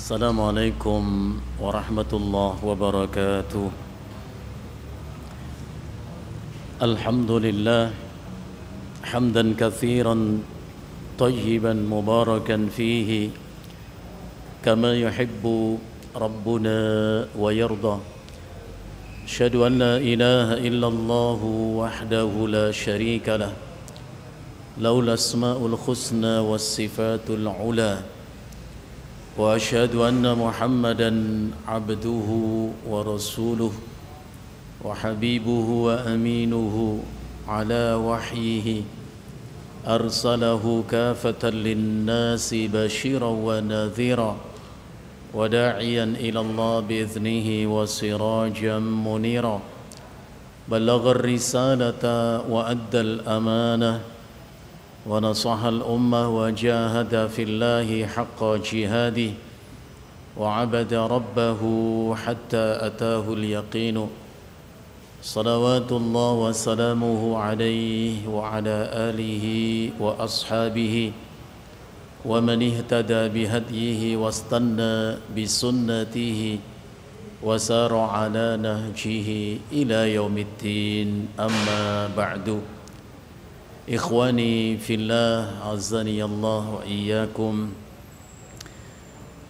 السلام عليكم ورحمة الله وبركاته. الحمد لله حمدا كثيرا طيبا مباركا فيه كما يحب ربنا ويرضى. أشهد أن لا إله إلا الله وحده لا شريك له له الأسماء الحسنى والصفات العلى. وأشهد أن محمدًا عبده ورسوله وحبيبه وأمينه على وحيه أرسله كافة للناس بشيرا ونذيرا وداعيا إلى الله بإذنه وسراجا منيرا. بلغ الرسالة وأدى الأمانة ونصح الأمة وجاهد في الله حق جهاده وعبد ربه حتى أتاه اليقين. صلوات الله وسلامه عليه وعلى آله وأصحابه ومن اهتدى بهديه واستنى بسنته وسار على نهجه إلى يوم الدين. أما بعد، ikhwani fillah, azani Allah wa iyyakum.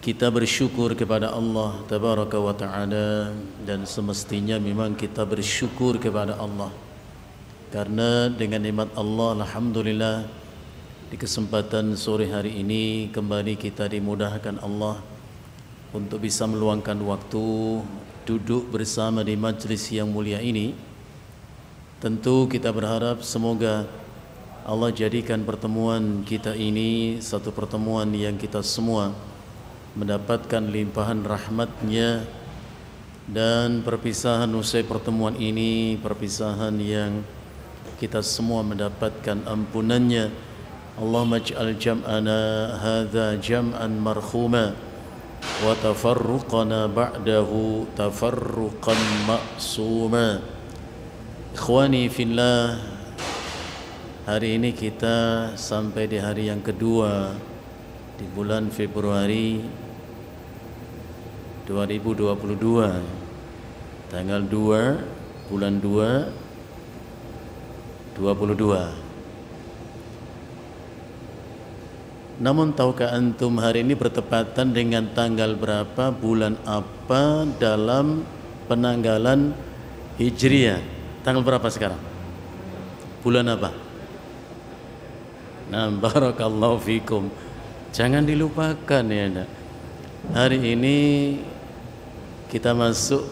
Kita bersyukur kepada Allah tabaraka wa ta'ala, dan semestinya memang kita bersyukur kepada Allah karena dengan nikmat Allah, alhamdulillah, di kesempatan sore hari ini kembali kita dimudahkan Allah untuk bisa meluangkan waktu duduk bersama di majlis yang mulia ini. Tentu kita berharap semoga Allah jadikan pertemuan kita ini satu pertemuan yang kita semua mendapatkan limpahan rahmat-Nya, dan perpisahan usai pertemuan ini perpisahan yang kita semua mendapatkan ampunan-Nya. Allahumma ij'al jam'ana hadza jam'an marhuma wa tafarruqana ba'dahu tafarruqan ma'suma. Ikhwani fillah, hari ini kita sampai di hari yang kedua di bulan Februari 2022, tanggal 2 bulan 2 2022. Namun tahukah antum hari ini bertepatan dengan tanggal berapa, bulan apa dalam penanggalan Hijriah? Tanggal berapa sekarang? Bulan apa? Nah, barakallahu fikum. Jangan dilupakan ya nak. Hari ini kita masuk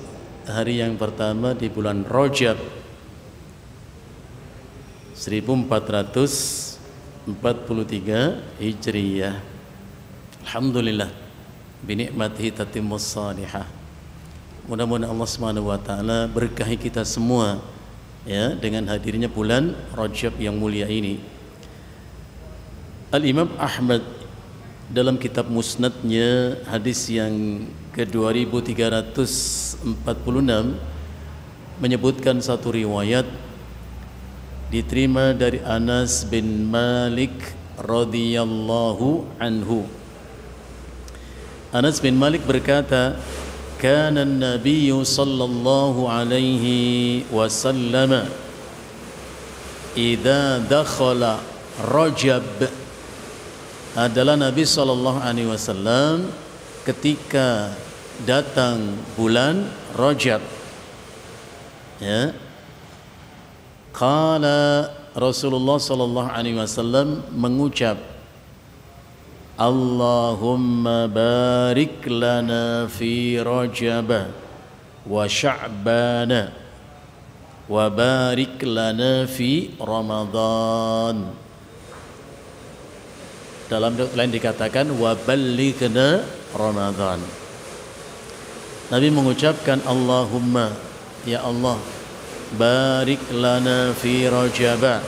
hari yang pertama di bulan Rajab 1443 Hijriyah. Alhamdulillah, binikmatihi tatimmus salihah. Mudah-mudahan Allah Subhanahu wa taala berkahi kita semua ya dengan hadirnya bulan Rajab yang mulia ini. Al-Imam Ahmad dalam kitab musnadnya, hadis yang ke-2346, menyebutkan satu riwayat diterima dari Anas bin Malik radhiyallahu anhu. Anas bin Malik berkata, kana an-nabiy sallallahu alaihi wasallam idza dakhala Rajab, adalah Nabi sallallahu alaihi wasallam ketika datang bulan Rajab, ya, qala Rasulullah sallallahu alaihi wasallam mengucap, Allahumma barik lana fi Rajab wa Sya'ban wa barik lana fi Ramadan. Dalam lain dikatakan wa ballighna Ramadan. Nabi mengucapkan, Allahumma, ya Allah, barik lana fi Rajab,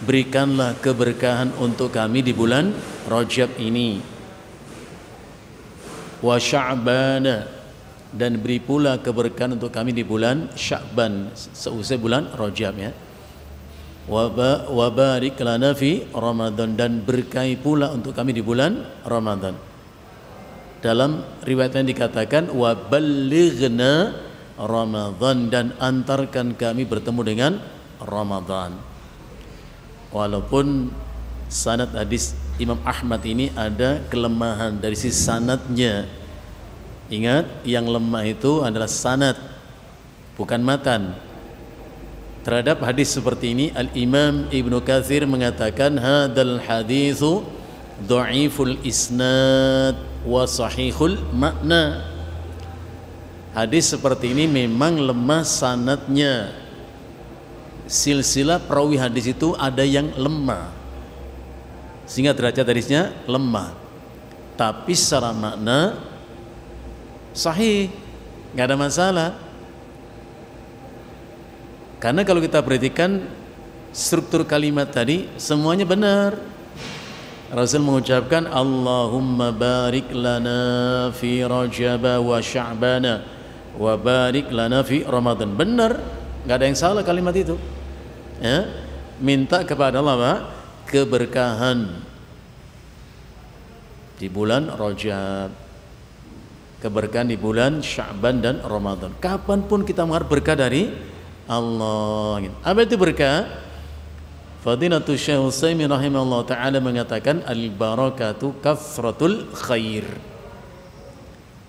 berikanlah keberkahan untuk kami di bulan Rajab ini, wa Sya'ban, dan beri pula keberkahan untuk kami di bulan Sya'ban, seusai bulan Rajab, ya. wa barik lana fi Ramadan, dan berkahi pula untuk kami di bulan Ramadan. Dalam riwayat yang dikatakan wa ballighna Ramadan, dan antarkan kami bertemu dengan Ramadan. Walaupun sanad hadis Imam Ahmad ini ada kelemahan dari sisi sanadnya. Ingat, yang lemah itu adalah sanad, bukan matan. Terhadap hadis seperti ini, Al-Imam Ibnu Katsir mengatakan hadzal haditsu dhaiful isnad wa sahihul makna. Hadis seperti ini memang lemah sanadnya. Silsilah perawi hadis itu ada yang lemah, sehingga derajat hadisnya lemah. Tapi secara makna sahih, nggak ada masalah. Karena kalau kita perhatikan struktur kalimat tadi semuanya benar. Rasul mengucapkan Allahumma barik lana fi Rajab wa Sya'bana wa barik lana fi Ramadan. Benar, nggak ada yang salah kalimat itu. Ya, minta kepada Allah Pak, keberkahan di bulan Rajab, keberkahan di bulan Sya'ban dan Ramadan. Kapanpun kita mengharap berkah dari Allah. Apa itu berkah? Fadilatul Syekh Utsaimin rahimahullah ta'ala mengatakan al-barakatu kathratul khair.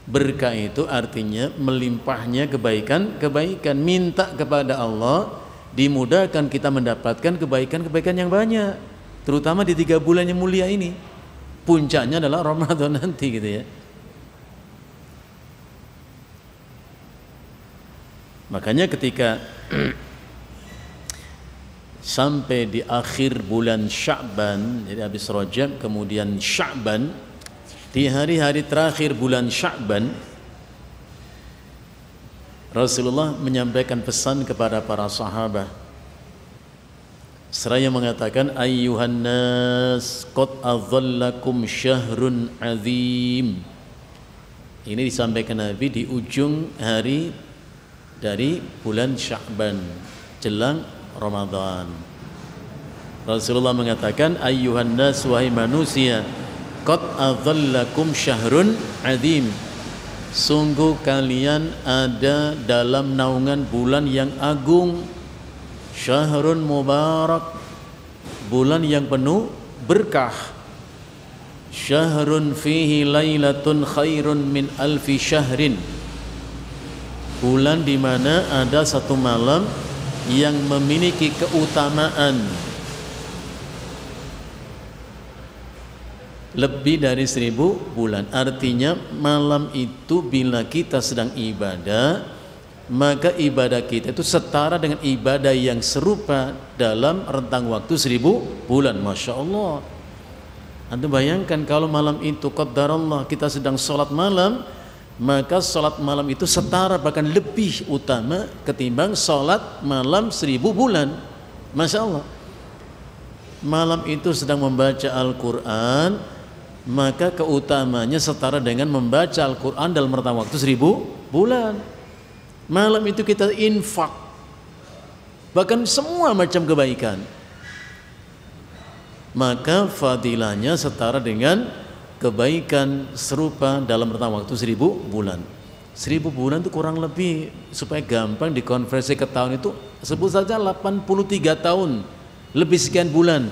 Berkah itu artinya melimpahnya kebaikan-kebaikan. Minta kepada Allah dimudahkan kita mendapatkan kebaikan-kebaikan yang banyak, terutama di 3 bulan yang mulia ini. Puncaknya adalah Ramadan nanti gitu ya. Makanya ketika sampai di akhir bulan Sya'ban, jadi habis Rajab kemudian Sya'ban, di hari-hari terakhir bulan Sya'ban, Rasulullah menyampaikan pesan kepada para sahabat. Seraya mengatakan ayyuhan nas qad adhallakum syahrun azim. Ini disampaikan Nabi di ujung hari dari bulan Sya'ban jelang Ramadan. Rasulullah mengatakan ayyuhan nas, wahai manusia, qad adhallakum syahrun azim, sungguh kalian ada dalam naungan bulan yang agung, syahrun mubarak, bulan yang penuh berkah, syahrun fihi lailatun khairun min alfi syahrin, bulan di mana ada satu malam yang memiliki keutamaan lebih dari 1000 bulan. Artinya malam itu bila kita sedang ibadah, maka ibadah kita itu setara dengan ibadah yang serupa dalam rentang waktu 1000 bulan. Masya Allah. Anda bayangkan kalau malam itu qadarallah kita sedang sholat malam, maka sholat malam itu setara bahkan lebih utama ketimbang sholat malam 1000 bulan. Masya Allah. Malam itu sedang membaca Al-Quran, maka keutamanya setara dengan membaca Al-Quran dalam rentang waktu 1000 bulan. Malam itu kita infak, bahkan semua macam kebaikan, maka fadilahnya setara dengan kebaikan serupa dalam rentang waktu 1000 bulan. 1000 bulan itu kurang lebih, supaya gampang dikonversi ke tahun itu, sebut saja 83 tahun lebih sekian bulan,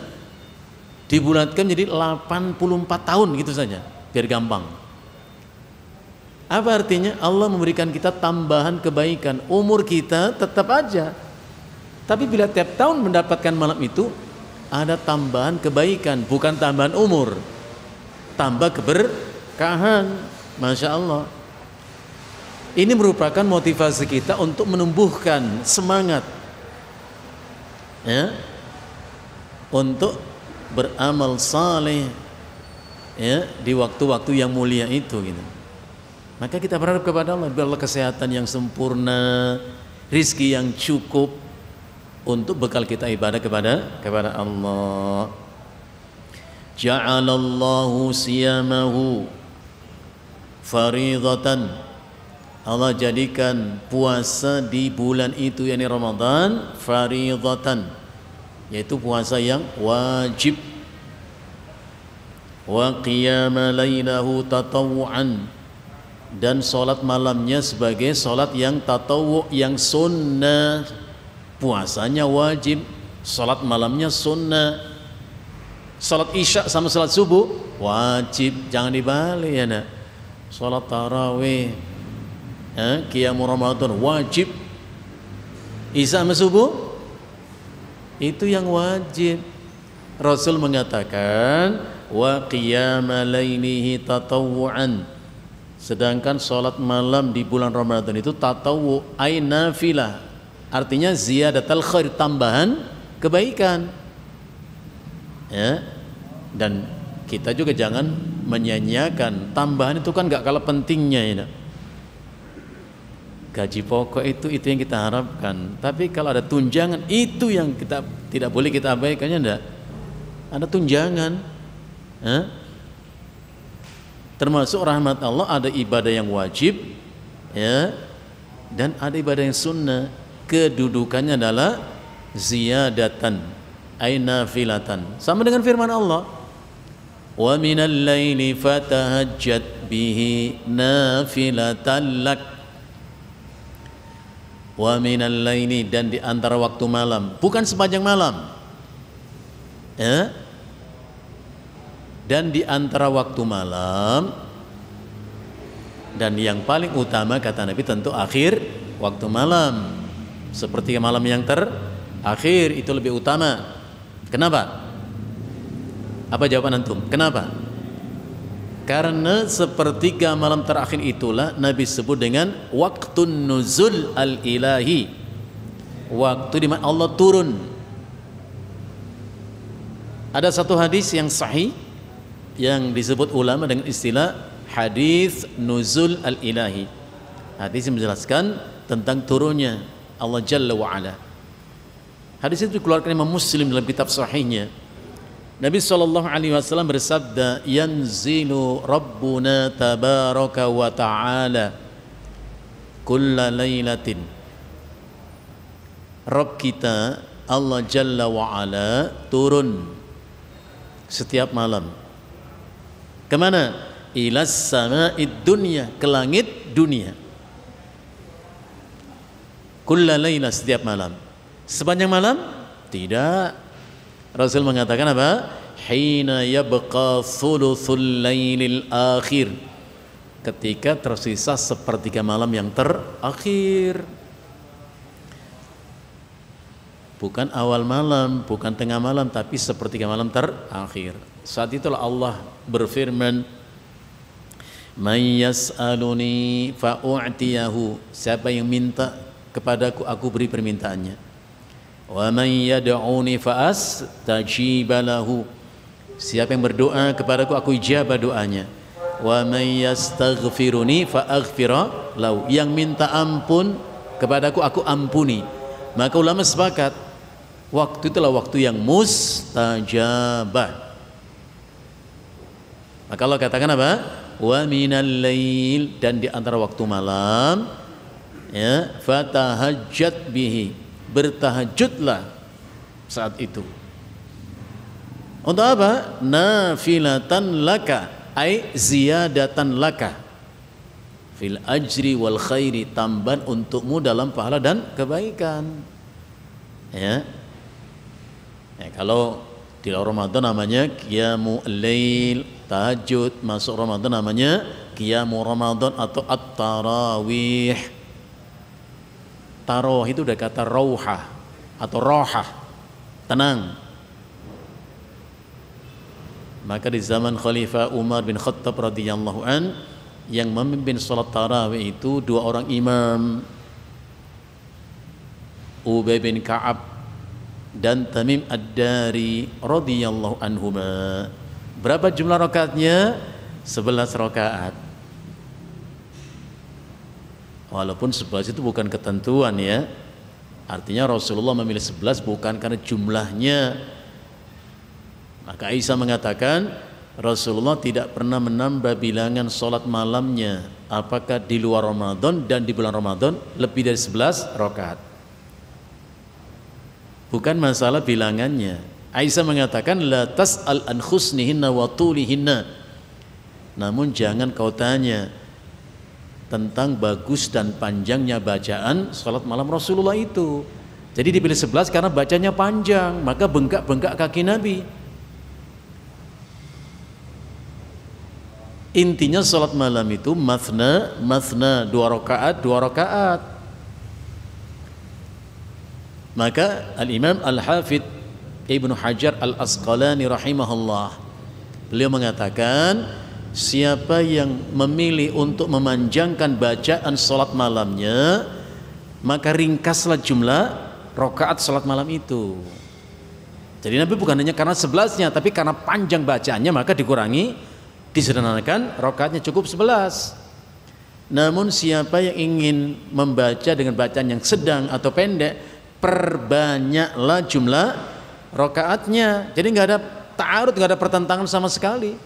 dibulatkan jadi 84 tahun gitu saja, biar gampang. Apa artinya? Allah memberikan kita tambahan kebaikan. Umur kita tetap aja, tapi bila tiap tahun mendapatkan malam itu, ada tambahan kebaikan, bukan tambahan umur, tambah keberkahan. Masya Allah. Ini merupakan motivasi kita untuk menumbuhkan semangat, ya, untuk beramal saleh, ya, di waktu-waktu yang mulia itu gitu. Maka kita berharap kepada Allah, biar Allah kesehatan yang sempurna, rizki yang cukup untuk bekal kita ibadah kepada Allah. Ja'alallahu siyamahu faridatan. Allah jadikan puasa di bulan itu, yakni Ramadan, faridatan, yaitu puasa yang wajib. wa qiyama lailahu tatawu'an, dan solat malamnya sebagai solat yang tatawu, yang sunnah. Puasanya wajib, solat malamnya sunnah. Solat isya sama solat subuh wajib, jangan dibalik ya nak. Solat tarawih, qiyamul Ramadan wajib. Isya sama subuh itu yang wajib. Rasul mengatakan wa qiyama lailihi tatawu'an, sedangkan sholat malam di bulan Ramadan itu tatawu, ay nafilah, artinya ziyadatul khair, tambahan kebaikan ya. Dan kita juga jangan menyanyiakan tambahan itu, kan gak kalah pentingnya ya. Gaji pokok itu yang kita harapkan, tapi kalau ada tunjangan itu yang kita tidak boleh kita abaikannya. Enggak ada tunjangan termasuk rahmat Allah, ada ibadah yang wajib ya, dan ada ibadah yang sunnah. Kedudukannya adalah ziyadatan ay nafilatan, sama dengan firman Allah, wa minal laili fatahajjat bihi nafilatan lak. Wa minal laili, dan di antara waktu malam, bukan sepanjang malam ya, dan di antara waktu malam, dan yang paling utama kata Nabi tentu akhir waktu malam, seperti malam yang terakhir itu lebih utama. Kenapa? Apa jawaban antum? Kenapa? Karena sepertiga malam terakhir itulah Nabi sebut dengan waktun nuzul al-ilahi, waktu di mana Allah turun. Ada satu hadis yang sahih yang disebut ulama dengan istilah hadis nuzul al-ilahi. Hadis yang menjelaskan tentang turunnya Allah Jalla wa'ala. Hadis itu dikeluarkan Imam Muslim dalam kitab sahihnya. Nabi SAW bersabda, yanzilu Rabbuna tabaraka wa ta'ala kulla laylatin. Rabb kita Allah Jalla wa'ala turun setiap malam. Kemana? Ilas sama'id dunya, ke langit dunia. Kulla layla, setiap malam. Sepanjang malam? Tidak. Rasul mengatakan apa? Hina yabqa thuluthul lailil akhir, ketika tersisa sepertiga malam yang terakhir. Bukan awal malam, bukan tengah malam, tapi sepertiga malam terakhir. Saat itulah Allah berfirman, "Man yas'aluni fa'u'tiyahu." Siapa yang minta kepadaku, aku beri permintaannya. "Wa man yad'uni fa'astajiba lahu." Siapa yang berdoa kepadaku, aku ijabah doanya. "Wa man yastaghfiruni fa'aghfira lahu." Yang minta ampun kepadaku, aku ampuni. Maka ulama sepakat, waktu itulah waktu yang mustajabah. Maka Allah katakan apa? Wa minal lail, dan di antara waktu malam ya, fatahajjat bihi, bertahajudlah saat itu. Untuk apa? Nafilatan laka, ay ziyadatan laka fil ajri wal khairi, tambahan untukmu dalam pahala dan kebaikan ya. Kalau di Ramadan namanya qiyamul lail, tahajud. Masuk Ramadan namanya qiyamul Ramadan atau at-tarawih. Tarawih itu udah kata rauhah atau rohah, tenang. Maka di zaman Khalifah Umar bin Khattab radhiyallahu an, yang memimpin salat tarawih itu dua orang imam, Ubay bin Ka'ab dan Tamim Ad-Dari radhiyallahu anhuma. Berapa jumlah rakaatnya? 11 rakaat. Walaupun 11 itu bukan ketentuan ya. Artinya Rasulullah memilih 11 bukan karena jumlahnya. Maka Aisyah mengatakan Rasulullah tidak pernah menambah bilangan sholat malamnya, apakah di luar Ramadan dan di bulan Ramadan, lebih dari 11 rakaat. Bukan masalah bilangannya, Aisyah mengatakan la tas'al an husnihinna wa tulihinna. Namun jangan kau tanya tentang bagus dan panjangnya bacaan salat malam Rasulullah itu. Jadi dipilih 11 karena bacanya panjang, maka bengkak-bengkak kaki Nabi. Intinya salat malam itu mathna, 2 rakaat. Maka Al-Imam Al-Hafidh Ibnu Hajar Al-Asqalani rahimahullah, beliau mengatakan siapa yang memilih untuk memanjangkan bacaan salat malamnya, maka ringkaslah jumlah rakaat salat malam itu. Jadi Nabi bukan hanya karena 11-nya, tapi karena panjang bacaannya maka dikurangi, disederhanakan, rakaatnya cukup 11. Namun siapa yang ingin membaca dengan bacaan yang sedang atau pendek, perbanyaklah jumlah rakaatnya. Jadi nggak ada ta'arud, nggak ada pertentangan sama sekali.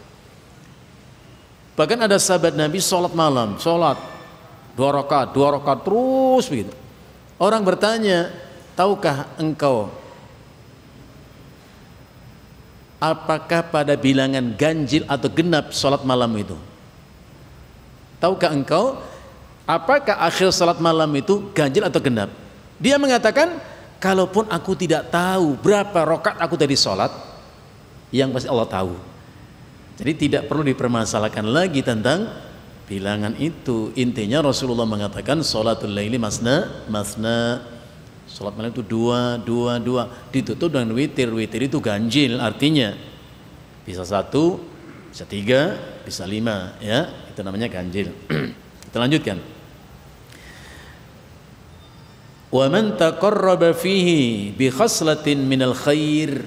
Bahkan ada sahabat Nabi sholat malam, sholat 2 rakaat terus begitu. Orang bertanya, tahukah engkau apakah pada bilangan ganjil atau genap sholat malam itu? Tahukah engkau apakah akhir sholat malam itu ganjil atau genap? Dia mengatakan, kalaupun aku tidak tahu berapa rakaat aku tadi sholat, yang pasti Allah tahu. Jadi tidak perlu dipermasalahkan lagi tentang bilangan itu. Intinya Rasulullah mengatakan sholatul laili masna. Sholat malam itu 2, ditutup dengan witir. Witir itu ganjil, artinya bisa 1, bisa 3, bisa 5, ya, itu namanya ganjil. Kita lanjutkan. Wa man taqarraba fihi bi khaslatin minal khair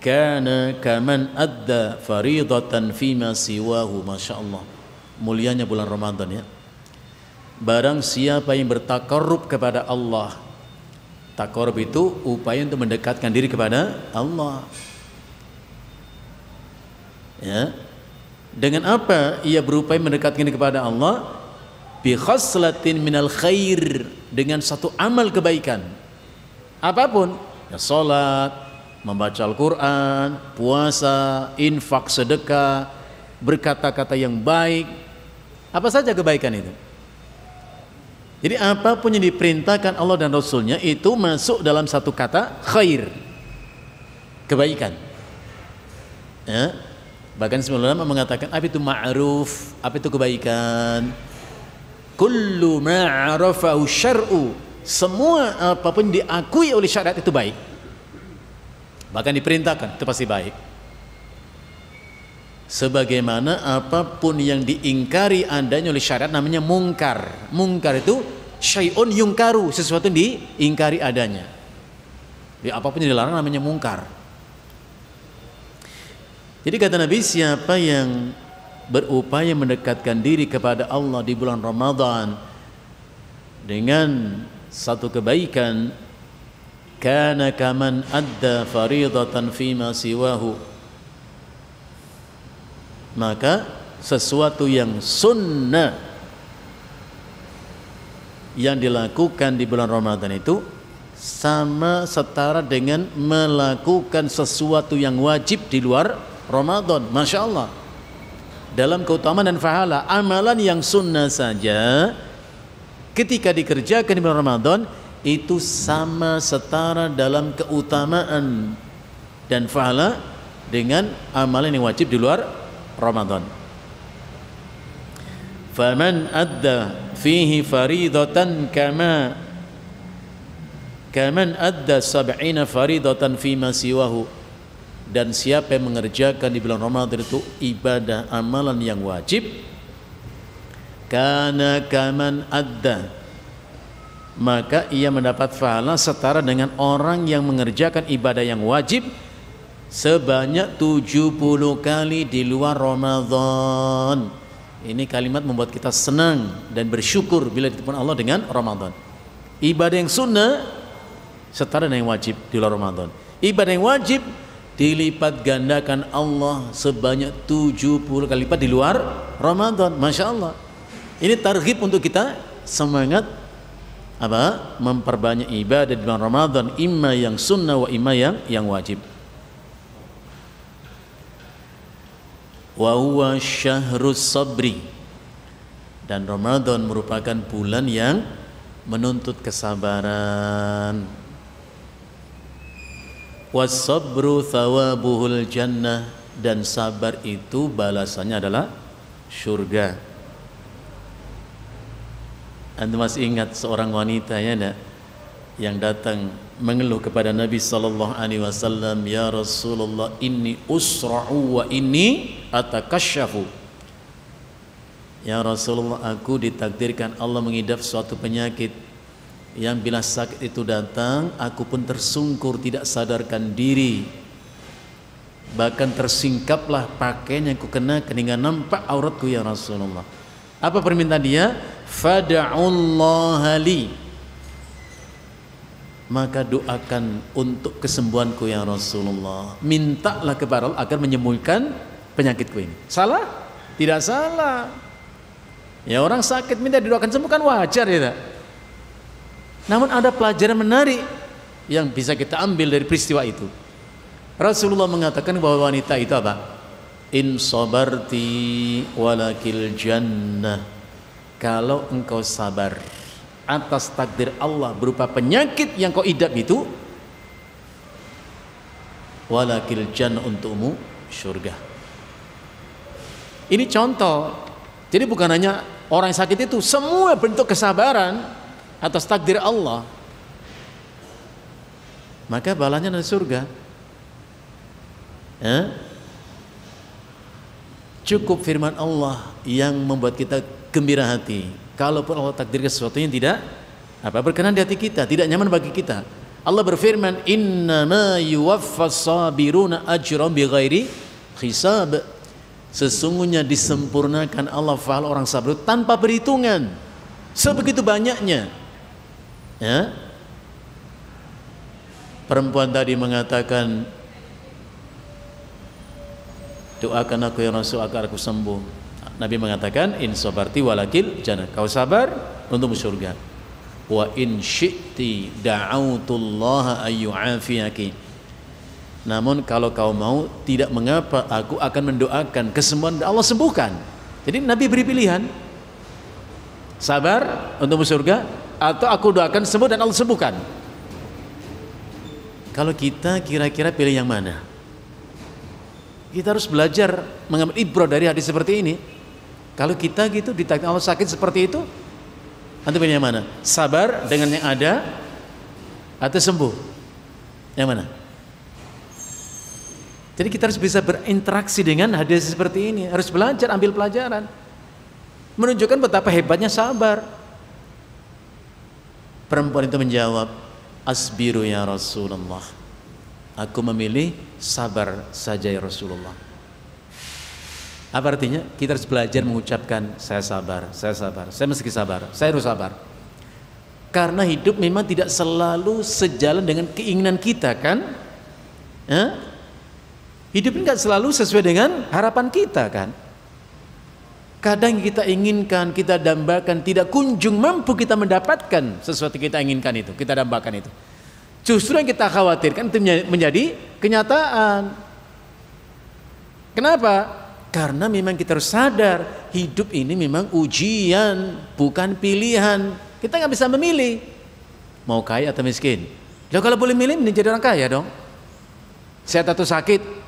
kana kaman adda faridatan fima siwahu. Masya Allah, mulianya bulan Ramadan ya. Barang siapa yang bertakarrub kepada Allah, takarrub itu upaya untuk mendekatkan diri kepada Allah, ya. Dengan apa ia berupaya mendekatkan diri kepada Allah? Bi khaslatin minal khair, dengan satu amal kebaikan apapun, ya, salat, membaca Al-Quran, puasa, infak, sedekah, berkata-kata yang baik, apa saja kebaikan itu. Jadi apapun yang diperintahkan Allah dan Rasulnya itu masuk dalam satu kata khair, kebaikan, ya. Bahkan semua ulama mengatakan apa itu ma'ruf, apa itu kebaikan. Kullu ma'arafahu syar'u, semua apapun diakui oleh syariat itu baik, bahkan diperintahkan, itu pasti baik. Sebagaimana apapun yang diingkari adanya oleh syariat namanya mungkar. Mungkar itu syai'un yungkaru, sesuatu yang diingkari adanya. Jadi apapun yang dilarang namanya mungkar. Jadi kata Nabi, siapa yang berupaya mendekatkan diri kepada Allah di bulan Ramadan dengan satu kebaikan, kana kaman adda faridatan fima siwahu, maka sesuatu yang sunnah yang dilakukan di bulan Ramadan itu sama setara dengan melakukan sesuatu yang wajib di luar Ramadan. Masya Allah, dalam keutamaan dan pahala, amalan yang sunnah saja ketika dikerjakan di bulan Ramadan itu sama setara dalam keutamaan dan pahala dengan amalan yang wajib di luar Ramadan. Faman adda fihi faridatan kaman adda 70 faridatan fima siwahu, dan siapa yang mengerjakan di bulan Ramadan itu ibadah amalan yang wajib, kana kaman adda, maka ia mendapat pahala setara dengan orang yang mengerjakan ibadah yang wajib sebanyak 70 kali di luar Ramadan. Ini kalimat membuat kita senang dan bersyukur bila ditemukan Allah dengan Ramadan. Ibadah yang sunnah setara dengan yang wajib di luar Ramadan. Ibadah yang wajib dilipat gandakan Allah sebanyak 70 kali lipat di luar Ramadan. Masya Allah, ini targhib untuk kita semangat memperbanyak ibadah di bulan Ramadan, imma yang sunnah wa imma yang wajib. wa huwa syahrus sabri, dan Ramadan merupakan bulan yang menuntut kesabaran. Was-sabru thawabuhul jannah, dan sabar itu balasannya adalah surga. Anda masih ingat seorang wanita ya enggak, yang datang mengeluh kepada Nabi sallallahu alaihi wasallam, ya Rasulullah, inni usra'u wa inni atakasyafu. Ya Rasulullah, aku ditakdirkan Allah mengidap suatu penyakit yang bila sakit itu datang, aku pun tersungkur, tidak sadarkan diri, bahkan tersingkaplah pakaian yang kukenakan hingga nampak auratku ya Rasulullah. Apa permintaan dia? Fada'ullaha li, maka doakan untuk kesembuhanku ya Rasulullah. Mintalah kepada Allah agar menyembuhkan penyakitku ini. Salah? Tidak salah. Ya, orang sakit minta didoakan sembuh kan wajar ya. Namun ada pelajaran menarik yang bisa kita ambil dari peristiwa itu. Rasulullah mengatakan bahwa wanita itu apa? In sabarti walakil jannah, kalau engkau sabar atas takdir Allah berupa penyakit yang kau idap itu, walakil jannah, untukmu surga. Ini contoh. Jadi bukan hanya orang yang sakit itu, semua bentuk kesabaran atas takdir Allah, maka balanya adalah surga. Cukup firman Allah yang membuat kita gembira hati. Kalaupun Allah takdirkan sesuatu yang tidak berkenan di hati kita, tidak nyaman bagi kita, Allah berfirman, innama yuwaffas sabiruna ajran bighairi hisab. Sesungguhnya disempurnakan Allah pahala orang sabar tanpa perhitungan. Sebegitu banyaknya. Ya. Perempuan tadi mengatakan, doakan aku ya Rasul agar aku sembuh. Nabi mengatakan, in sabarti walakil jannah, kau sabar untuk surga. Wa in syi'ti da'autullaha ayyu'afiyaki, namun kalau kau mau, tidak mengapa, aku akan mendoakan kesembuhan dan Allah sembuhkan. Jadi Nabi beri pilihan, sabar untuk surga atau aku doakan sembuh dan Allah sembuhkan. Kalau kita kira-kira pilih yang mana? Kita harus belajar mengambil ibrah dari hadis seperti ini. Kalau kita gitu ditakdir Allah sakit seperti itu, antum pilih yang mana? Sabar dengan yang ada atau sembuh? Yang mana? Jadi kita harus bisa berinteraksi dengan hadis seperti ini, harus belajar, ambil pelajaran, menunjukkan betapa hebatnya sabar. Perempuan itu menjawab, asbiru ya Rasulullah, aku memilih sabar saja ya Rasulullah. Apa artinya? Kita harus belajar mengucapkan saya sabar, saya sabar, saya meski sabar, saya harus sabar. Karena hidup memang tidak selalu sejalan dengan keinginan kita kan? Hidup ini tidak selalu sesuai dengan harapan kita kan? Kadang kita inginkan, kita dambakan, tidak kunjung mampu kita mendapatkan sesuatu kita inginkan itu, kita dambakan itu. Justru yang kita khawatirkan itu menjadi kenyataan. Kenapa? Karena memang kita harus sadar, hidup ini memang ujian, bukan pilihan. Kita nggak bisa memilih mau kaya atau miskin. Loh, kalau boleh milih, menjadi orang kaya dong. Sehat atau sakit?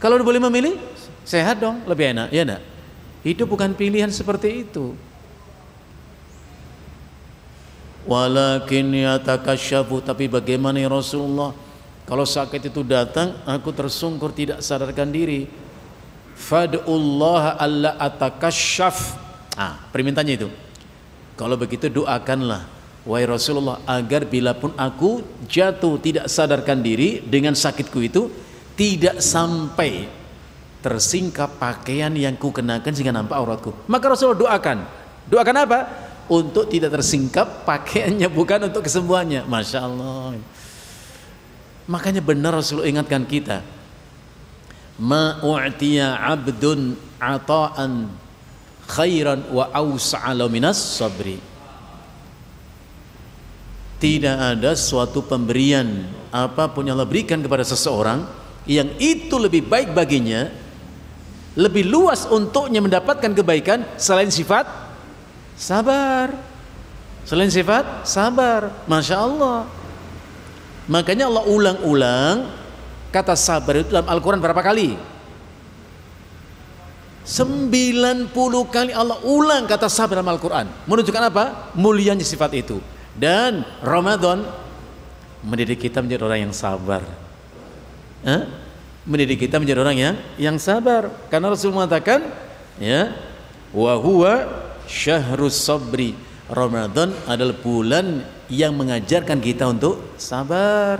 Kalau boleh memilih, sehat dong, lebih enak, ya enggak? Hidup bukan pilihan seperti itu. Walakin yatakasyafu, tapi bagaimana ya Rasulullah? Kalau sakit itu datang, aku tersungkur, tidak sadarkan diri. Fad'ullaha alla atakasyaf. Permintaannya itu. Kalau begitu doakanlah, wahai Rasulullah, agar bila pun aku jatuh tidak sadarkan diri dengan sakitku itu, tidak sampai tersingkap pakaian yang kukenakan sehingga nampak auratku. Maka Rasulullah doakan apa? Untuk tidak tersingkap pakaiannya, bukan untuk kesembuhannya. Masya Allah. Makanya benar Rasulullah ingatkan kita, ma'u'tiya abdun ata'an khairan wa awsa'ala minas sabri. Tidak ada suatu pemberian apapun yang Allah berikan kepada seseorang yang itu lebih baik baginya lebih luas untuknya mendapatkan kebaikan selain sifat sabar. Selain sifat sabar, Masya Allah. Makanya Allah ulang-ulang kata sabar itu dalam Al-Quran berapa kali? 90 kali Allah ulang kata sabar dalam Al-Quran. Menunjukkan apa? Mulianya sifat itu. Dan Ramadan mendidik kita menjadi orang yang sabar. Mendidik kita menjadi orang yang sabar. Karena Rasul mengatakan, ya, wa huwa syahrus sabri. Ramadan adalah bulan yang mengajarkan kita untuk sabar.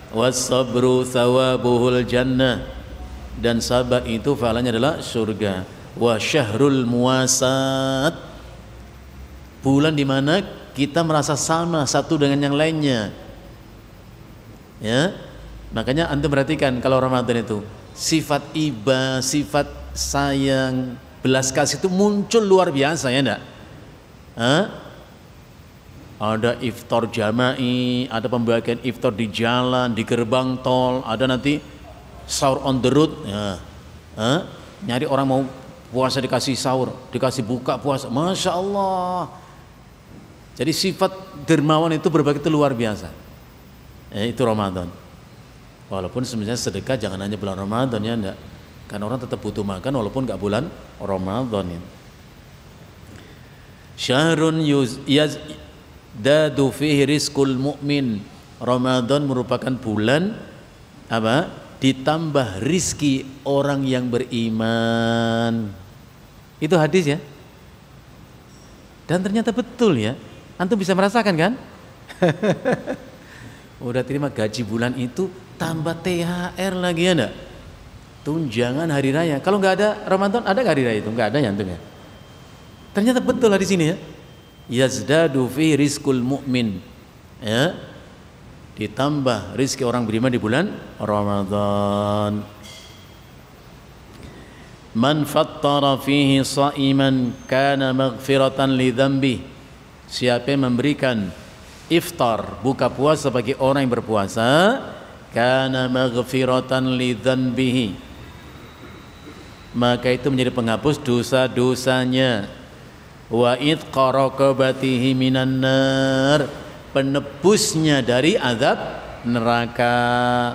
Was-sabru thawabuhul jannah. Dan sabar itu pahalanya adalah surga. Wa syahrul muwasat. Bulan di mana kita merasa sama satu dengan yang lainnya. Ya. Makanya antum perhatikan kalau Ramadan itu sifat iba, sifat sayang, belas kasih itu muncul luar biasa, ya enggak? Ada iftar jama'i, ada pembagian iftar di jalan, di gerbang tol, ada nanti sahur on the road, ya. Nyari orang mau puasa dikasih sahur, dikasih buka puasa, Masya Allah. Jadi sifat dermawan itu berbagi itu luar biasa. Itu Ramadan. Walaupun sebenarnya sedekah jangan hanya bulan Ramadan, ya enggak. Karena orang tetap butuh makan walaupun enggak bulan Ramadan. Syahrun yazdadu fihi rizqul mu'min. Ramadan merupakan bulan apa? Ditambah rizki orang yang beriman. Itu hadis, ya. Dan ternyata betul, ya. Antum bisa merasakan kan? Udah terima gaji bulan itu tambah THR lagi, ya enggak? Tunjangan hari raya. Kalau nggak ada Ramadan, ada nggak hari raya itu? Nggak ada, ya antum, ya. Ternyata betul lah di sini, ya. Yazdadu fi rizqul mu'min. Ya. Ditambah rizki orang beriman di bulan Ramadan. Man fattara fihi sha'iman kana maghfiratan li dzambi. Siapa yang memberikan iftar, buka puasa bagi orang yang berpuasa, kana maghfiratan li dzanbihi, maka itu menjadi penghapus dosa-dosanya. Wa idqa raqabatihi minan nar, penebusnya dari azab neraka.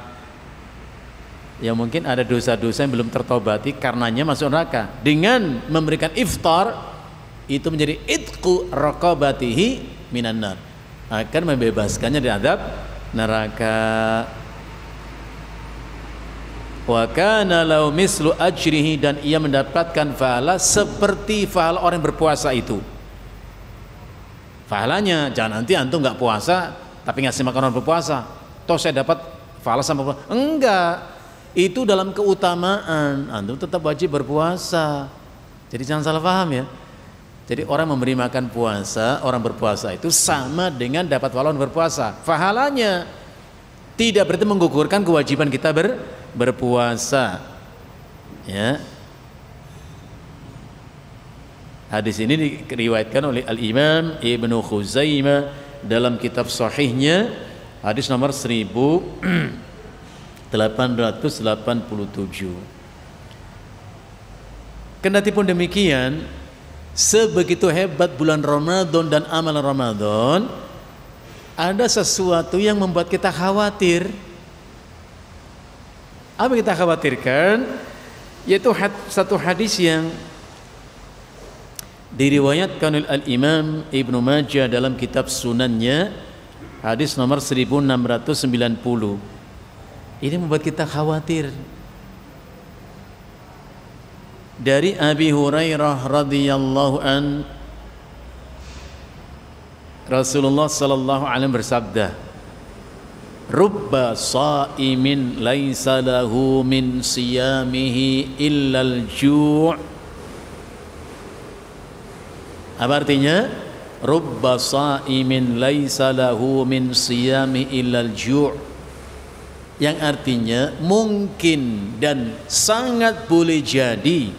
Ya mungkin ada dosa-dosa yang belum tertobati karenanya masuk neraka. Dengan memberikan iftar itu menjadi idqu raqabatihi minan nar, akan membebaskannya dari azab neraka. Wa kana lau mislu ajrihi, dan ia mendapatkan pahala seperti pahala orang yang berpuasa itu. Pahalanya jangan nanti antum nggak puasa tapi ngasih makan orang berpuasa, toh saya dapat pahala sama puasa. Enggak, itu dalam keutamaan antum tetap wajib berpuasa. Jadi jangan salah paham, ya. Jadi orang memberi makan puasa, orang berpuasa itu sama dengan dapat pahala orang berpuasa. Pahalanya tidak berarti menggugurkan kewajiban kita berpuasa, ya. Hadis ini diriwayatkan oleh Al-Imam Ibnu Khuzaimah dalam kitab sahihnya, hadis nomor 1887. Kendatipun demikian, sebegitu hebat bulan Ramadan dan amalan Ramadan, ada sesuatu yang membuat kita khawatir. Apa yang kita khawatirkan? Yaitu satu hadis yang diriwayatkan oleh Al-Imam Ibnu Majah dalam kitab Sunannya, hadis nomor 1690. Ini membuat kita khawatir. Dari Abi Hurairah radhiyallahu an, Rasulullah sallallahu alaihi bersabda, rubba sha'imin laisa lahu min siyamihi illal ju'. Apa artinya? Rubba sha'imin laisa lahu min siyamihi illal ju', yang artinya mungkin dan sangat boleh jadi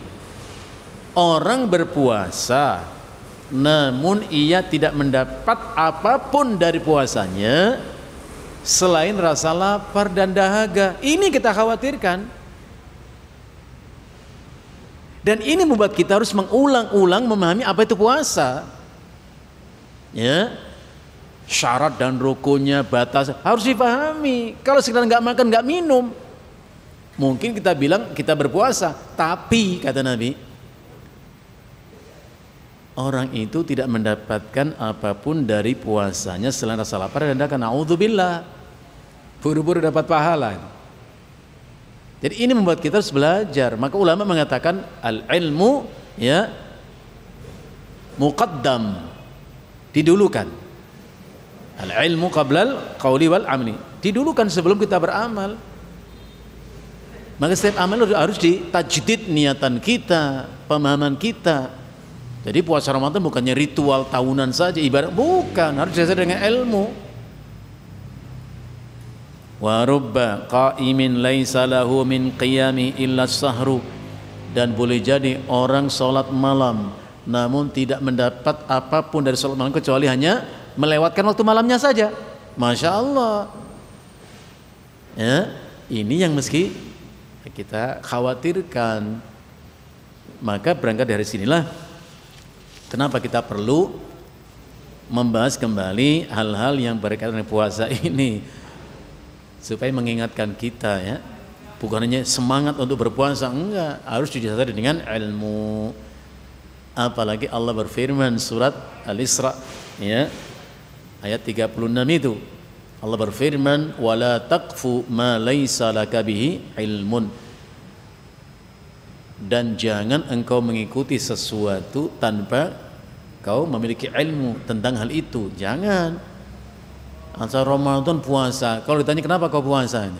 orang berpuasa namun ia tidak mendapat apapun dari puasanya selain rasa lapar dan dahaga. Ini kita khawatirkan. Dan ini membuat kita harus mengulang-ulang memahami apa itu puasa. Ya, syarat dan rukunnya, batas harus dipahami. Kalau sekedar nggak makan, nggak minum, mungkin kita bilang kita berpuasa, tapi kata Nabi, orang itu tidak mendapatkan apapun dari puasanya selain rasa lapar dan dahaga. Naudzubillah, buru-buru dapat pahala. Jadi ini membuat kita harus belajar. Maka ulama mengatakan al-ilmu ya muqaddam, didulukan. Al-ilmu qablal qauli wal amli, didulukan sebelum kita beramal. Maka setiap amal harus ditajdid niatan kita, pemahaman kita. Jadi puasa Ramadan bukannya ritual tahunan saja, ibarat, bukan, harus didasari dengan ilmu. Wa rubba qa'imin laisa lahu min qiyami illa sahru, dan boleh jadi orang sholat malam namun tidak mendapat apapun dari sholat malam kecuali hanya melewatkan waktu malamnya saja. Masya Allah ya, ini yang meski kita khawatirkan. Maka berangkat dari sinilah kenapa kita perlu membahas kembali hal-hal yang berkaitan dengan puasa ini, supaya mengingatkan kita ya, bukan hanya semangat untuk berpuasa, enggak, harus didasari dengan ilmu. Apalagi Allah berfirman surat Al-Isra ya, ayat 36 itu Allah berfirman, wala taqfu ma laisa laka bihi ilmun, dan jangan engkau mengikuti sesuatu tanpa kau memiliki ilmu tentang hal itu. Jangan. Antara Ramadan puasa, kalau ditanya kenapa kau puasa,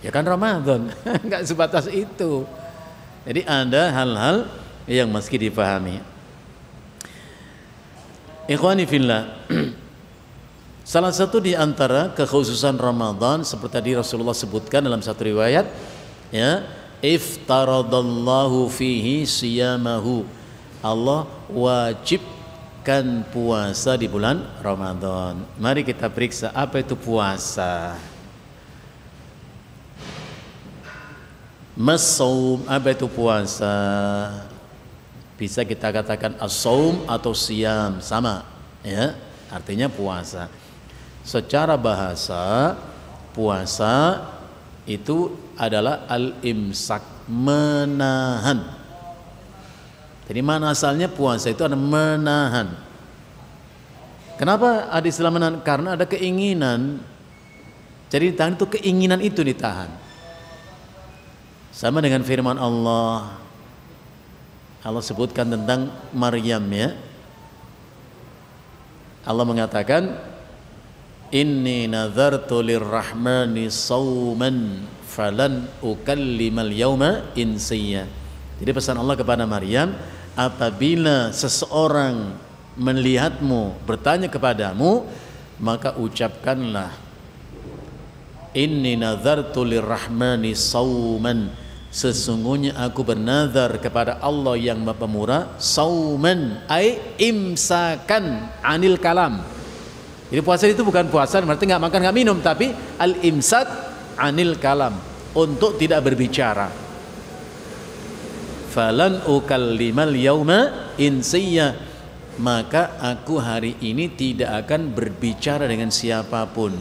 ya kan Ramadan. Enggak sebatas itu. Jadi ada hal-hal yang mesti dipahami. Ikhwani fillah, salah satu di antara kekhususan Ramadan seperti tadi Rasulullah sebutkan dalam satu riwayat ya, iftaradallahu fihi siyamahu, Allah wajibkan puasa di bulan Ramadan. Mari kita periksa apa itu puasa. Mas-saum, apa itu puasa? Bisa kita katakan as-saum atau siyam, sama ya, artinya puasa. Secara bahasa puasa itu adalah al-imsak, menahan. Jadi mana asalnya puasa itu ada menahan. Kenapa ada istilah menahan? Karena ada keinginan. Jadi ditahan itu keinginan itu ditahan. Sama dengan firman Allah. Allah sebutkan tentang Maryam ya. Allah mengatakan, inni nazartu lirrahmani sawman falan ukallimal yawma insiya. Jadi pesan Allah kepada Maryam, apabila seseorang melihatmu, bertanya kepadamu, maka ucapkanlah, inni nazartu lirrahmani sawman, sesungguhnya aku bernazar kepada Allah yang Maha Pemurah, sawman ay imsakan anil kalam. Jadi puasa itu bukan puasa berarti nggak makan nggak minum, tapi al imsak anil kalam, untuk tidak berbicara. Falan ukallimal yauma insiya, maka aku hari ini tidak akan berbicara dengan siapapun.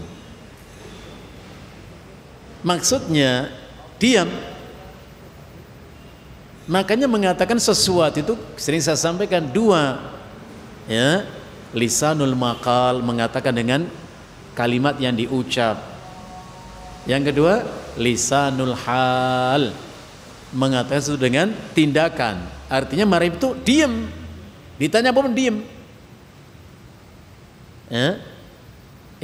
Maksudnya diam. Makanya mengatakan sesuatu itu sering saya sampaikan dua ya, lisanul maqal, mengatakan dengan kalimat yang diucap. Yang kedua lisanul hal, mengatakan sesuatu dengan tindakan. Artinya Maryam itu diam, ditanya apa pun diam ya?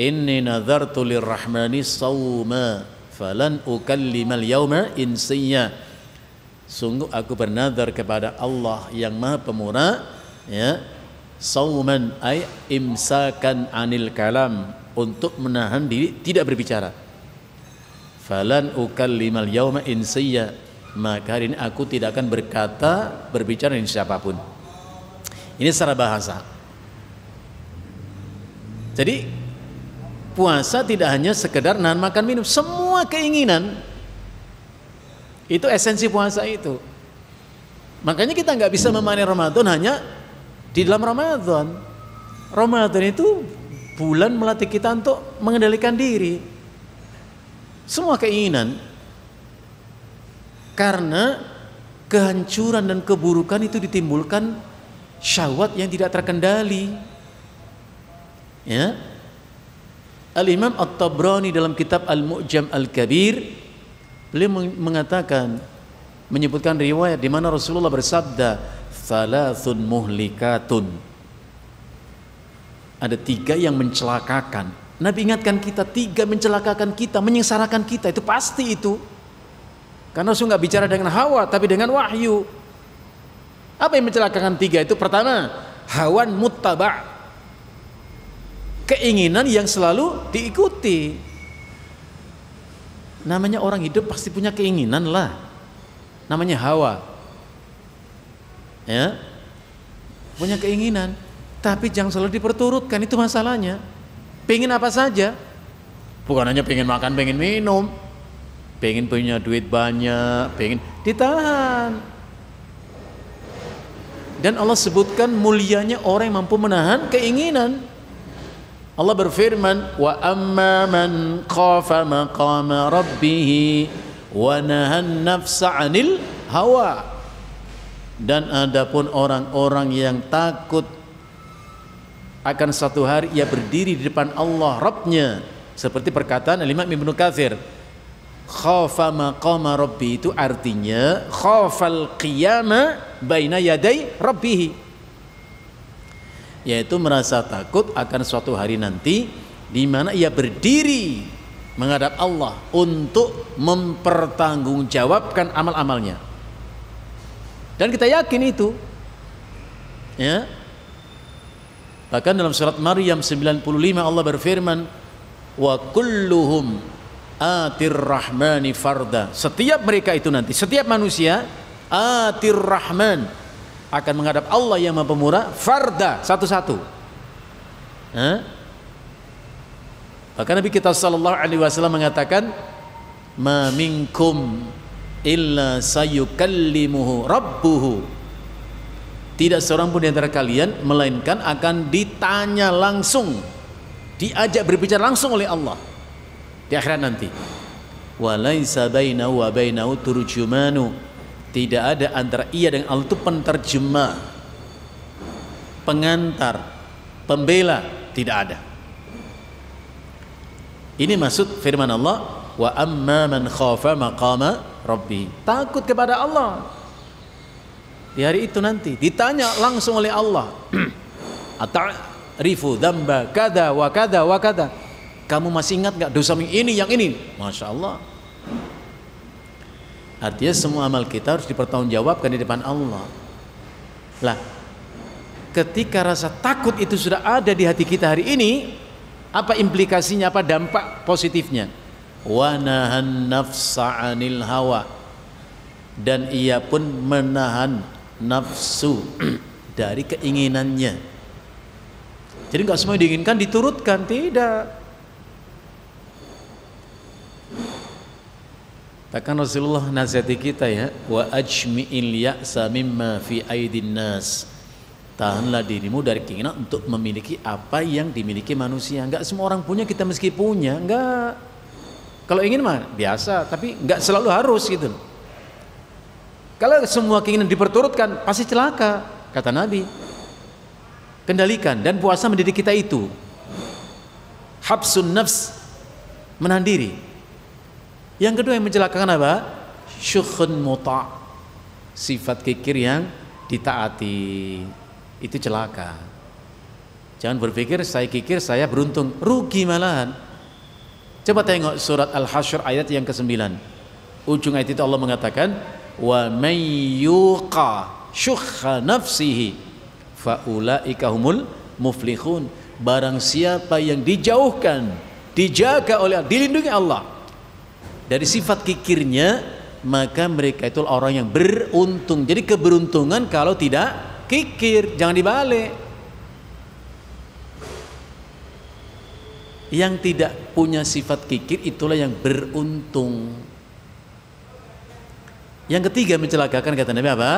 Inni nazartu lirrahmani sawma falan ukallimal yauma insiya, sungguh aku bernazar kepada Allah yang Maha Pemurah ya, sawman ay imsakan anil kalam, untuk menahan diri tidak berbicara. Falan ukallimal yauma insiya, maka hari ini aku tidak akan berbicara dengan siapapun. Ini secara bahasa. Jadi puasa tidak hanya sekedar nahan makan minum, semua keinginan. Itu esensi puasa itu. Makanya kita nggak bisa memahami Ramadan hanya di dalam Ramadan. Ramadan itu bulan melatih kita untuk mengendalikan diri. Semua keinginan, karena kehancuran dan keburukan itu ditimbulkan syahwat yang tidak terkendali. Ya. Al-Imam At-Tabrani dalam kitab Al-Mu'jam Al-Kabir, beliau mengatakan, menyebutkan riwayat di mana Rasulullah bersabda, "Thalathun muhlikatun." Ada 3 yang mencelakakan. Nabi ingatkan kita, 3 mencelakakan kita, menyengsarakan kita, itu pasti itu. Karena Rasul nggak bicara dengan hawa, tapi dengan wahyu. Apa yang mencelakakan 3 itu? Pertama, hawan muttaba', keinginan yang selalu diikuti. Namanya orang hidup pasti punya keinginan lah, namanya hawa, ya, punya keinginan, tapi jangan selalu diperturutkan, itu masalahnya. Pengen apa saja, bukan hanya pengen makan, pengen minum, pengen punya duit banyak, pengen, ditahan. Dan Allah sebutkan mulianya orang yang mampu menahan keinginan. Allah berfirman, wa amma man khafa maqama rabbih wa nahan nafsa 'anil hawa. Dan adapun orang-orang yang takut akan satu hari ia berdiri di depan Allah Rabbnya, seperti perkataan Imam Ibnu Katsir, khafa maqama rabbi itu artinya khafal qiyama baina yaday rabbih, yaitu merasa takut akan suatu hari nanti di mana ia berdiri menghadap Allah untuk mempertanggungjawabkan amal-amalnya. Dan kita yakin itu, ya. Bahkan dalam surat Maryam 95 Allah berfirman, wa kulluhum atir rahmani farda. Setiap mereka itu nanti, setiap manusia atir rahman akan menghadap Allah yang Maha Pemurah farda, satu-satu. Bahkan Nabi kita sallallahu alaihi wasallam mengatakan, ma minkum illa sayukallimuhu rabbuhu. Tidak seorang pun di antara kalian melainkan akan ditanya langsung, diajak berbicara langsung oleh Allah di akhirat nanti. Wa laisa bainahu wa bainahu turjumanu. Tidak ada antara ia dan Allah itu penterjemah, pengantar, pembela, tidak ada. Ini maksud firman Allah, wa amma man khafa maqama rabbi. Takut kepada Allah. Di hari itu nanti ditanya langsung oleh Allah, ata'rifu dzamba kada wa kada wa kada. Kamu masih ingat enggak dosa ini yang ini? Masya Allah. Artinya semua amal kita harus dipertanggungjawabkan di depan Allah. Lah, ketika rasa takut itu sudah ada di hati kita hari ini, apa implikasinya, apa dampak positifnya? Wa nahan nafsa 'anil hawa. Dan ia pun menahan nafsu dari keinginannya. Jadi enggak semua diinginkan diturutkan, tidak. Bahkan Rasulullah nasihati kita, ya, wa ajmi'il ya'sa mimma fi aidin nas. Tahanlah dirimu dari keinginan untuk memiliki apa yang dimiliki manusia. Enggak semua orang punya, kita meski punya, enggak. Kalau ingin mah biasa, tapi enggak selalu harus gitu. Kalau semua keinginan diperturutkan pasti celaka, kata Nabi. Kendalikan, dan puasa mendidik kita itu. Habsun nafs, menahan diri. Yang kedua yang mencelakakan apa? Syukhun muta', sifat kikir yang ditaati. Itu celaka. Jangan berpikir saya kikir saya beruntung, rugi malahan. Coba tengok surat Al-Hasyr ayat yang ke-9. Ujung ayat itu Allah mengatakan, wa may yuqa syukha nafsihi fa ulaika humul muflihun. Barang siapa yang dijauhkan, dijaga oleh, dilindungi Allah dari sifat kikirnya, maka mereka itu orang yang beruntung. Jadi keberuntungan kalau tidak kikir, jangan dibalik. Yang tidak punya sifat kikir itulah yang beruntung. Yang ketiga mencelakakan, kata Nabi apa?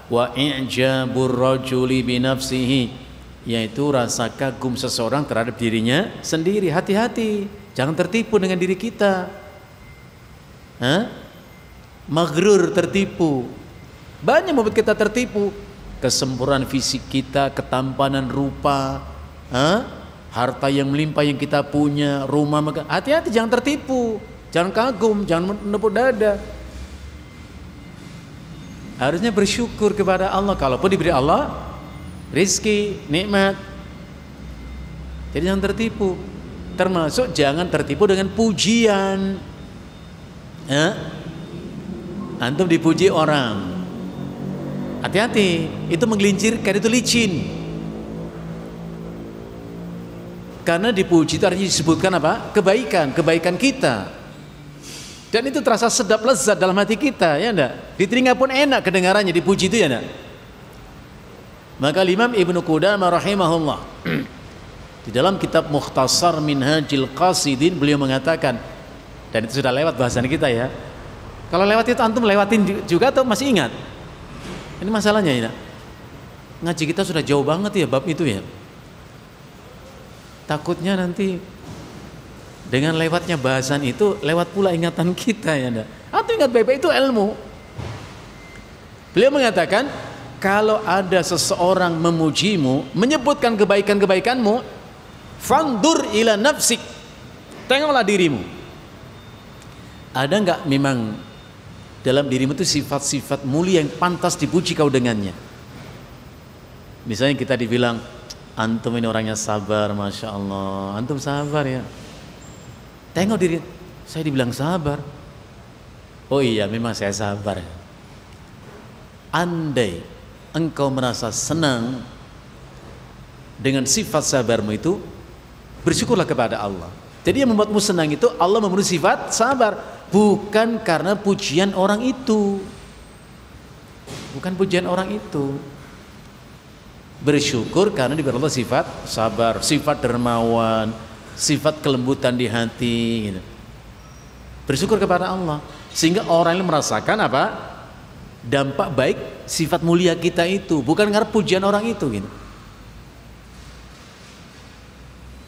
Wa i'jabur rajuli bi nafsihi, yaitu rasa kagum seseorang terhadap dirinya sendiri. Hati-hati, jangan tertipu dengan diri kita. Maghrur, tertipu. Banyak membuat kita tertipu. Kesempurnaan fisik kita, ketampanan rupa, harta yang melimpah yang kita punya, rumah. Hati-hati, jangan tertipu, jangan kagum, jangan menepuk dada. Harusnya bersyukur kepada Allah kalaupun diberi Allah rizki, nikmat. Jadi jangan tertipu. Termasuk jangan tertipu dengan pujian. Antum dipuji orang, hati-hati, itu menggelincirkan, itu licin. Karena dipuji itu artinya disebutkan apa? Kebaikan kita. Dan itu terasa sedap, lezat dalam hati kita, ya enggak? Di telinga pun enak kedengarannya, dipuji itu, ya enggak? Maka Imam Ibnu Qudamah rahimahullah di dalam kitab Mukhtasar Minhajil Qasidin, beliau mengatakan, dan itu sudah lewat bahasan kita ya. Kalau lewat itu antum lewatin juga atau masih ingat? Ini masalahnya ya. Ngaji kita sudah jauh banget ya bab itu ya. Takutnya nanti dengan lewatnya bahasan itu lewat pula ingatan kita ya enggak? Atau ingat baik-baik, itu ilmu. Beliau mengatakan, kalau ada seseorang memujimu, menyebutkan kebaikan-kebaikanmu, fandur ila nafsik, tengoklah dirimu. Ada enggak memang dalam dirimu itu sifat-sifat mulia yang pantas dipuji kau dengannya? Misalnya kita dibilang, antum ini orangnya sabar, Masya Allah, antum sabar ya. Tengok diri, saya dibilang sabar. Oh iya, memang saya sabar. Andai engkau merasa senang dengan sifat sabarmu itu, bersyukurlah kepada Allah. Jadi yang membuatmu senang itu Allah memberi sifat sabar, bukan karena pujian orang itu. Bukan pujian orang itu. Bersyukur karena diberi Allah sifat sabar, sifat dermawan, sifat kelembutan di hati gitu. Bersyukur kepada Allah sehingga orang yang merasakan apa? Dampak baik sifat mulia kita itu, bukan karena pujian orang itu gitu.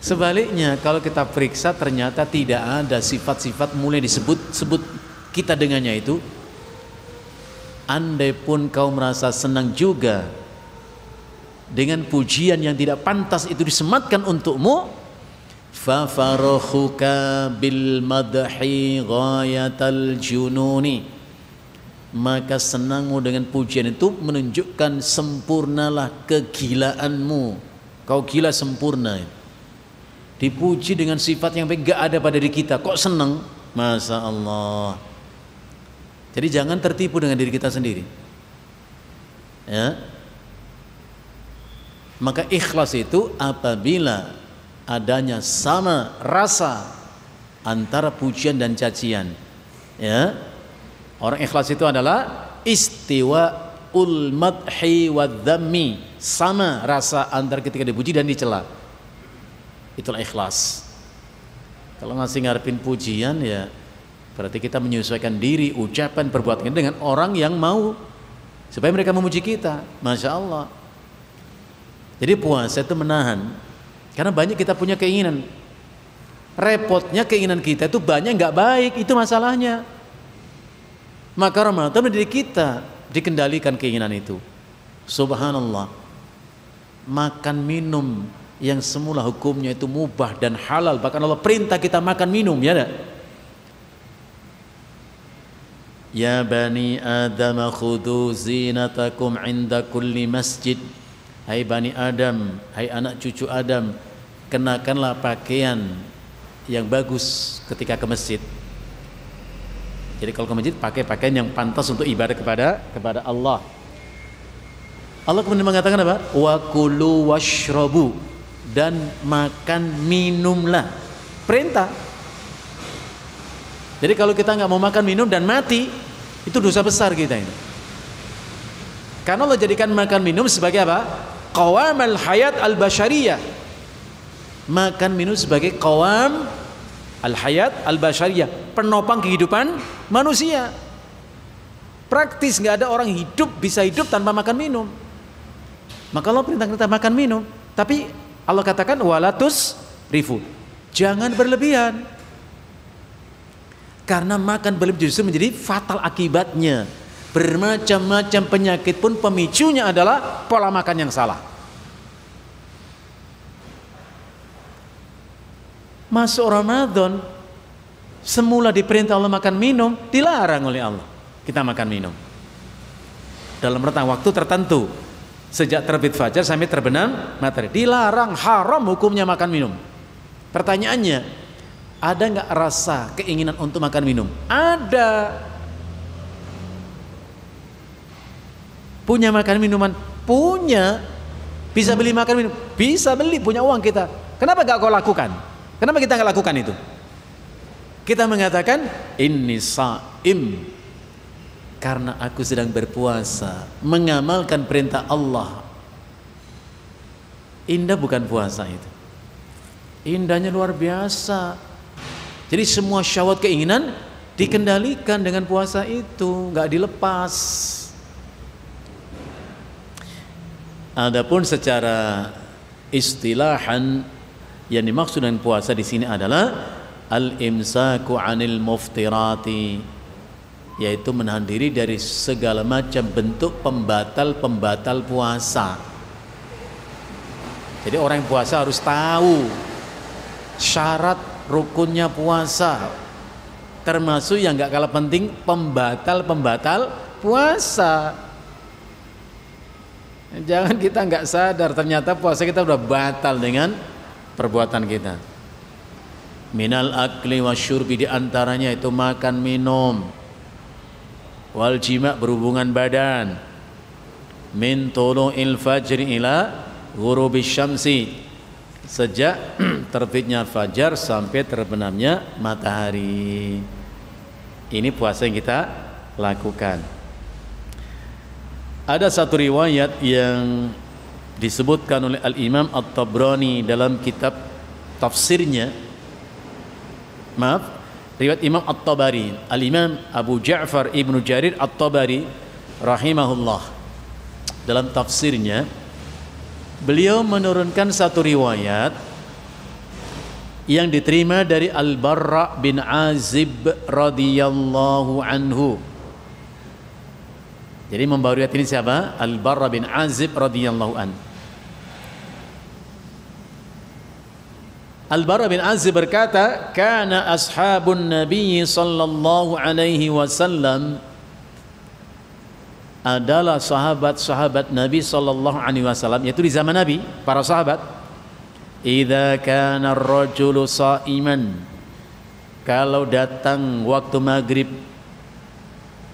Sebaliknya kalau kita periksa ternyata tidak ada sifat-sifat mulia disebut kita dengannya itu, andai pun kau merasa senang juga dengan pujian yang tidak pantas itu disematkan untukmu, fa farakhuka bil madhi ghayatal jununi, maka senangmu dengan pujian itu menunjukkan sempurnalah kegilaanmu. Kau gila sempurna, dipuji dengan sifat yang baik gak ada pada diri kita, kok senang? Masya Allah. Jadi jangan tertipu dengan diri kita sendiri ya. Maka ikhlas itu apabila adanya sama rasa antara pujian dan cacian ya. Orang ikhlas itu adalah istiwaul madhi wadzammi, sama rasa antara ketika dipuji dan dicela. Itulah ikhlas. Kalau masih ngarepin pujian ya berarti kita menyesuaikan diri, ucapan, perbuatan dengan orang yang mau supaya mereka memuji kita. Masya Allah. Jadi puasa itu menahan, karena banyak kita punya keinginan. Repotnya keinginan kita itu banyak nggak baik, itu masalahnya. Maka Ramadan mendidik kita dikendalikan keinginan itu. Subhanallah. Makan minum yang semula hukumnya itu mubah dan halal, bahkan Allah perintah kita makan minum, ya enggak? Ya bani Adam khudhu zinatakum inda kulli masjid. Hai Bani Adam, hai anak cucu Adam, kenakanlah pakaian yang bagus ketika ke masjid. Jadi kalau ke masjid pakai pakaian yang pantas untuk ibadah kepada Allah. Allah kemudian mengatakan apa? Wa kulu washrabu, dan makan minumlah. Perintah. Jadi kalau kita nggak mau makan minum dan mati, itu dosa besar kita ini. Karena Allah jadikan makan minum sebagai apa? Qawam al-hayat al-bashariyah. Makan minum sebagai qawam al-hayat al-bashariyah, penopang kehidupan manusia. Praktis, nggak ada orang bisa hidup tanpa makan minum. Maka Allah perintah kita makan minum. Tapi Allah katakan walatus rifu, jangan berlebihan. Karena makan berlebihan justru menjadi fatal akibatnya. Bermacam-macam penyakit pun pemicunya adalah pola makan yang salah. Masuk Ramadan, semula diperintah Allah makan minum, dilarang oleh Allah kita makan minum dalam rentang waktu tertentu, sejak terbit fajar sampai terbenam matahari. Dilarang, haram hukumnya makan minum. Pertanyaannya, ada nggak rasa keinginan untuk makan minum? Ada. Punya makan minuman? Punya. Bisa beli makan minum? Bisa beli, punya uang kita. Kenapa nggak kau lakukan? Kenapa kita nggak lakukan itu? Kita mengatakan inni sha'im, karena aku sedang berpuasa, mengamalkan perintah Allah. Indah bukan puasa itu? Indahnya luar biasa. Jadi semua syahwat keinginan dikendalikan dengan puasa itu, nggak dilepas. Adapun secara istilahan, yang dimaksud dengan puasa di sini adalah al-imsaku 'anil muftirati, yaitu menahan diri dari segala macam bentuk pembatal puasa. Jadi orang yang puasa harus tahu syarat rukunnya puasa, termasuk yang gak kalah penting pembatal puasa. Jangan kita nggak sadar ternyata puasa kita udah batal dengan perbuatan kita. Minal akli wasyurbi, diantaranya itu makan minum, wal jima, berhubungan badan, min tulu'il fajri ila ghurubis syamsi, sejak terbitnya fajar sampai terbenamnya matahari. Ini puasa yang kita lakukan. Ada satu riwayat yang disebutkan oleh Al-Imam At-Tabrani dalam kitab tafsirnya, riwayat Imam At-Tabari, Al-Imam Abu Ja'far Ibnu Jarir At-Tabari rahimahullah, dalam tafsirnya beliau menurunkan satu riwayat yang diterima dari Al-Barra bin Azib radhiyallahu anhu. Jadi membawa riwayat ini siapa? Al-Barra bin Azib radhiyallahu anhu. Al-Barra bin Azib berkata, kana ashabun Nabi sallallahu alaihi wasallam, adalah sahabat-sahabat Nabi sallallahu alaihi wasallam, yaitu di zaman Nabi, para sahabat, idza kana ar-rajulu sha'iman, kalau datang waktu maghrib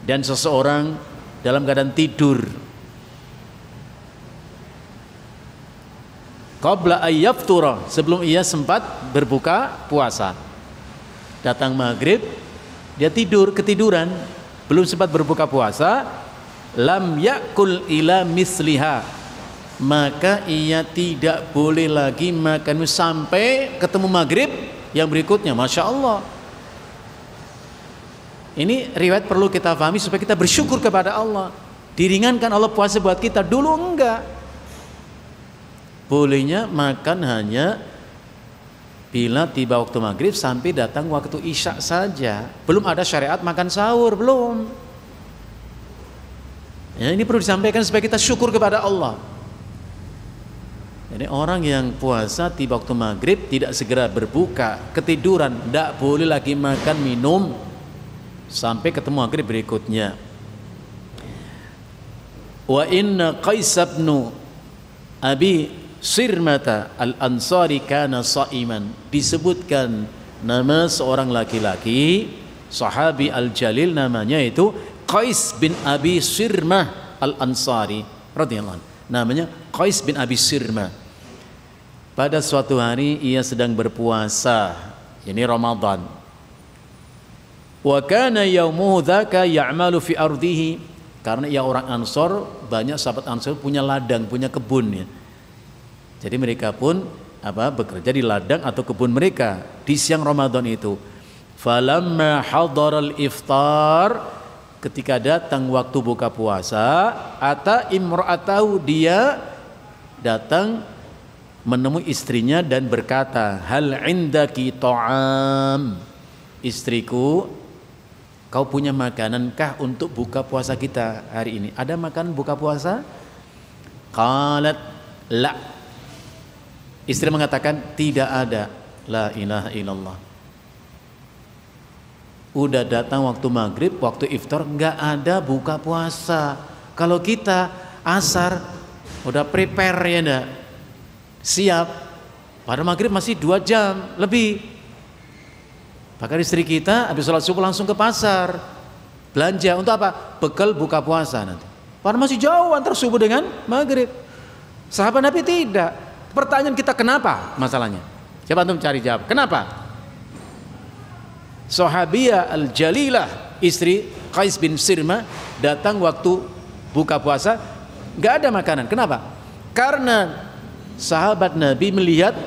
dan seseorang dalam keadaan tidur, qabla ayyaftura, sebelum ia sempat berbuka puasa. Datang maghrib, dia ketiduran, belum sempat berbuka puasa, lam yakul ila misliha, maka ia tidak boleh lagi makan sampai ketemu maghrib yang berikutnya. Masya Allah, ini riwayat perlu kita pahami supaya kita bersyukur kepada Allah. Diringankan Allah puasa buat kita. Dulu enggak, bolehnya makan hanya bila tiba waktu maghrib sampai datang waktu isya saja. Belum ada syariat makan sahur, belum. Ya, ini perlu disampaikan supaya kita syukur kepada Allah. Jadi orang yang puasa tiba waktu maghrib tidak segera berbuka, ketiduran, tidak boleh lagi makan minum sampai ketemu maghrib berikutnya. Wa inna Qais bin Abi Sirmata al-Ansari kana sha'iman, disebutkan nama seorang laki-laki sahabi al-jalil, namanya itu Qais bin Abi Sirmah al-Ansari radhiyallahu anhu. Namanya Qais bin Abi Sirmah. Pada suatu hari ia sedang berpuasa, ini Ramadan. Wa kana yaumuhu dzaka ya'malu fi ardihi, karena ia orang Ansor, banyak sahabat Ansor punya ladang, punya kebun ya. Jadi mereka pun bekerja di ladang atau kebun mereka di siang Ramadan itu. Falamma hadaral iftar, ketika datang waktu buka puasa, ata imra'atahu, dia datang menemui istrinya dan berkata, hal indaki ta'am, istriku, kau punya makanankah untuk buka puasa kita hari ini? Ada makanan buka puasa? Qalat la, istri mengatakan tidak ada. La ilaha illallah. Udah datang waktu maghrib, waktu iftar, nggak ada buka puasa. Kalau kita asar udah prepare ya enggak, siap, pada maghrib masih 2 jam lebih. Bahkan istri kita habis sholat subuh langsung ke pasar belanja untuk apa? Bekal buka puasa nanti. Padahal masih jauh antar subuh dengan maghrib. Sahabat Nabi tidak. Pertanyaan kita, kenapa masalahnya? Coba antum cari jawab. Kenapa? Sahabiyah al-Jalilah, istri Qais bin Sirma, datang waktu buka puasa, nggak ada makanan. Kenapa? Karena sahabat Nabi melihat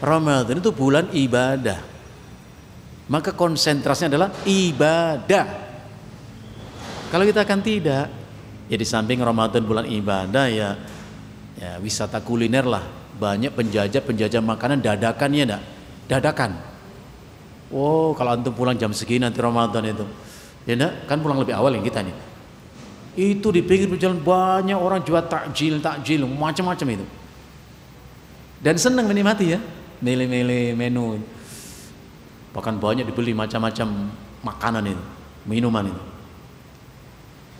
Ramadan itu bulan ibadah, maka konsentrasinya adalah ibadah. Kalau kita kan tidak, ya di samping Ramadan bulan ibadah, ya wisata kuliner lah, banyak penjajah makanan dadakan, ya enggak? Dadakan. Oh, kalau antum pulang jam segini nanti Ramadan itu, ya enggak? Kan pulang lebih awal yang kita nih. Itu di pinggir jalan banyak orang jual takjil macam-macam itu. Dan senang menikmati ya, milih-milih menu. Bahkan banyak dibeli macam-macam makanan itu, minuman itu.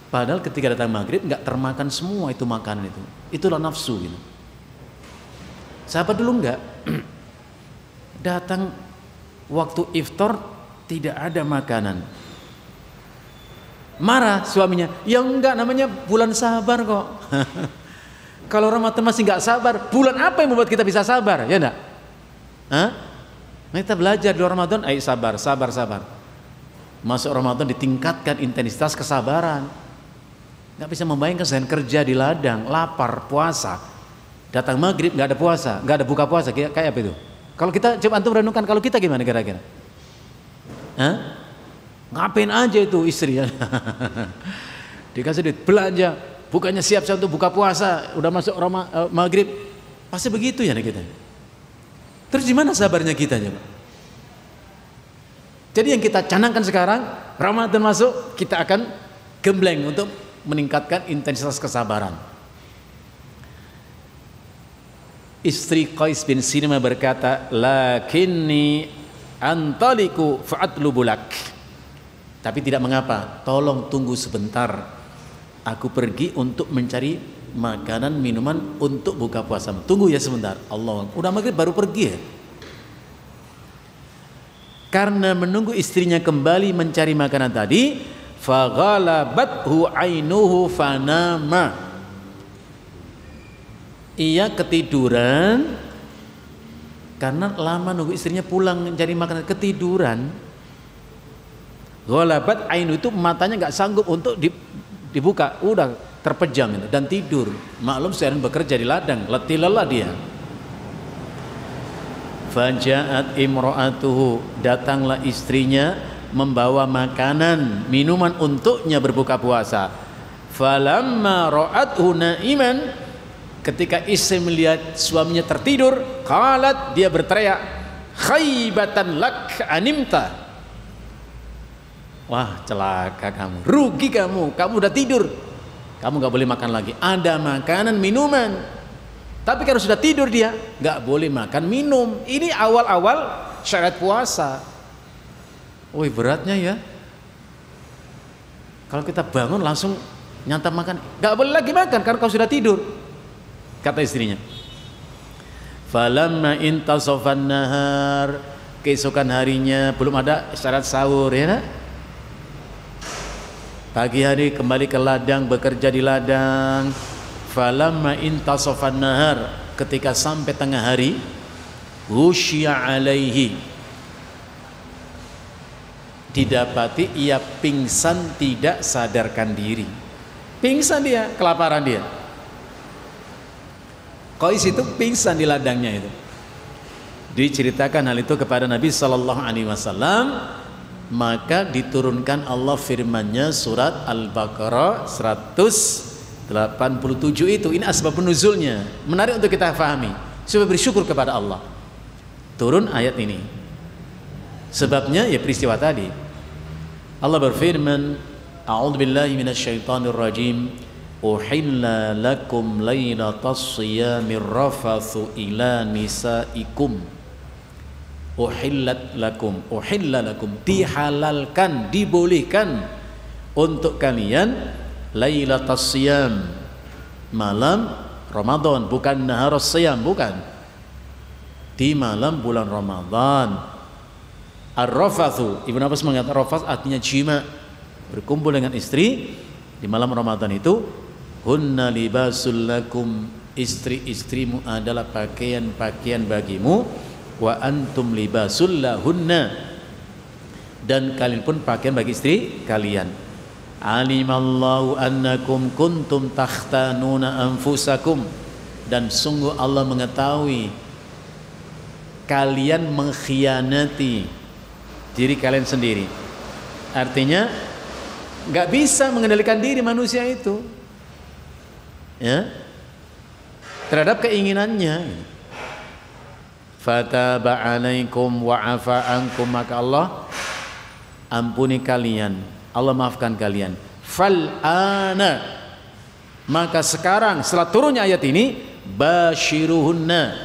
Padahal ketika datang maghrib nggak termakan semua itu makanan itu. Itulah nafsu gitu. Sahabat dulu enggak. Datang waktu iftar tidak ada makanan. Marah suaminya, ya enggak, namanya bulan sabar kok. Kalau Ramadan masih enggak sabar, bulan apa yang membuat kita bisa sabar? Ya enggak? Hah? Kita belajar di Ramadan, ayo sabar. Masuk Ramadan ditingkatkan intensitas kesabaran. Enggak bisa membayangkan saya kerja di ladang, lapar, puasa. Datang maghrib enggak ada puasa, enggak ada buka puasa, kayak apa itu? Kalau kita coba antum renungkan, kalau kita gimana kira-kira? Hah? Ngapain aja itu istri ya? Dikasih duit belanja, bukannya siap-siap untuk buka puasa, udah masuk maghrib, pasti begitu ya kita. Terus gimana sabarnya kita coba? Jadi yang kita canangkan sekarang, Ramadan masuk, kita akan gembleng untuk meningkatkan intensitas kesabaran. Istri Qais bin Sirma berkata, lakinni antaliku fa'atlubu lak. Tapi tidak mengapa, tolong tunggu sebentar, aku pergi untuk mencari makanan minuman untuk buka puasa. Tunggu ya sebentar. Allah, udah maghrib baru pergi ya. Karena menunggu istrinya kembali mencari makanan tadi, faghalabathu ainuhu fanama. Ia ketiduran karena lama nunggu istrinya pulang mencari makanan, ketiduran. Ghalabat ainu itu matanya nggak sanggup untuk dibuka, udah terpejam itu, dan tidur. Maklum seharian bekerja di ladang, letih lelah dia. Faja'at imra'atuhu, datanglah istrinya membawa makanan minuman untuknya berbuka puasa. Falamma ra'athu na'iman, ketika istri melihat suaminya tertidur, qalat, dia berteriak, khaybatan lak animta. Wah, celaka kamu, rugi kamu udah tidur, kamu gak boleh makan lagi. Ada makanan minuman, tapi kalau sudah tidur dia gak boleh makan minum. Ini awal-awal syariat puasa. Wih, beratnya ya. Kalau kita bangun langsung nyantap makan, gak boleh lagi makan karena kau sudah tidur. Kata istrinya, falamma intasafan nahar, keesokan harinya belum ada syarat sahur ya nak? Pagi hari kembali ke ladang, bekerja di ladang. Falamma intasafan nahar, ketika sampai tengah hari, husya alaihi, didapati ia pingsan tidak sadarkan diri. Pingsan dia, kelaparan dia. Qais itu pingsan di ladangnya itu. Diceritakan hal itu kepada Nabi Sallallahu Alaihi Wasallam. maka diturunkan Allah firman-Nya surat Al-Baqarah 187 itu. Ini asbab nuzulnya. Menarik untuk kita pahami supaya bersyukur kepada Allah. Turun ayat ini. Sebabnya ya peristiwa tadi. Allah berfirman, A'udzubillahi minasyaitonir rajim. Uhilla lakum lailatas siyamir rafathu ila nisaikum. Uhilla lakum, dihalalkan, dibolehkan untuk kalian lailatas siyam, malam Ramadan, bukan naharus siyam, bukan, di malam bulan Ramadan. Ar-rafathu, Ibnu Abbas mengatakan rafath artinya jima, berkumpul dengan istri di malam Ramadan itu. Hunna libasul lakum, istri-istrimu adalah pakaian-pakaian bagimu. Wa antum libasul lahunna, dan kalian pun pakaian bagi istri kalian. Alimallahu annakum kuntum takhtanuna anfusakum, dan sungguh Allah mengetahui kalian mengkhianati diri kalian sendiri. Artinya nggak bisa mengendalikan diri manusia itu, ya, terhadap keinginannya. Fataba alaikum wa afa ankum, maka Allah ampuni kalian, Allah maafkan kalian. Fal ana, maka sekarang setelah turunnya ayat ini, bashiruhunna,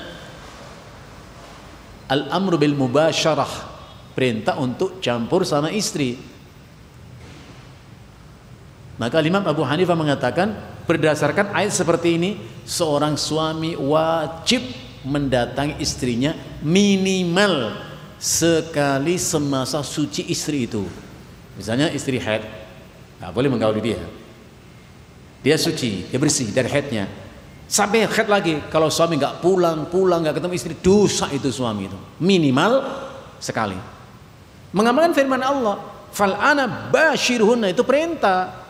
al-amru bil mubasyarah, perintah untuk campur sama istri. Maka Imam Abu Hanifah mengatakan berdasarkan ayat seperti ini, seorang suami wajib mendatangi istrinya minimal sekali semasa suci istri itu. Misalnya istri haid, nggak boleh menggauli dia. Dia suci, dia bersih dari haidnya. Sampai haid lagi, kalau suami nggak pulang nggak ketemu istri, dosa itu suami itu. Minimal sekali. Mengamalkan firman Allah, fal ana bashirhunna, itu perintah.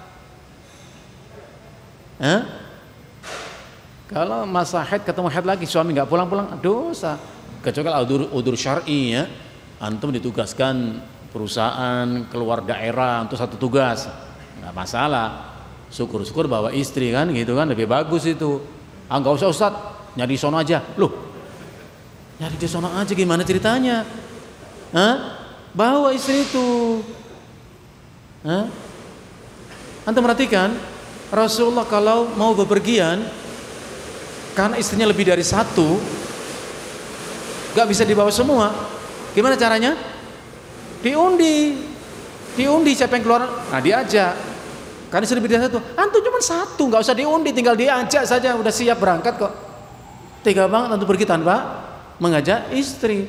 Kalau masa haid ketemu haid lagi, suami nggak pulang dosa. Kecuali udur syar'i, ya, antum ditugaskan perusahaan keluar daerah untuk satu tugas, nggak masalah. Syukur-syukur bawa istri kan, gitu kan, lebih bagus itu. Nggak usah Ustaz, nyari sono aja. Loh, nyari di sono aja gimana ceritanya? Bawa istri itu. Antum perhatikan, Rasulullah kalau mau bepergian, karena istrinya lebih dari satu, gak bisa dibawa semua. Gimana caranya? Diundi siapa yang keluar, nah diajak. Karena istri lebih dari satu, antum cuma satu, gak usah diundi, tinggal diajak saja, udah siap berangkat kok. Tega banget antum pergi tanpa mengajak istri.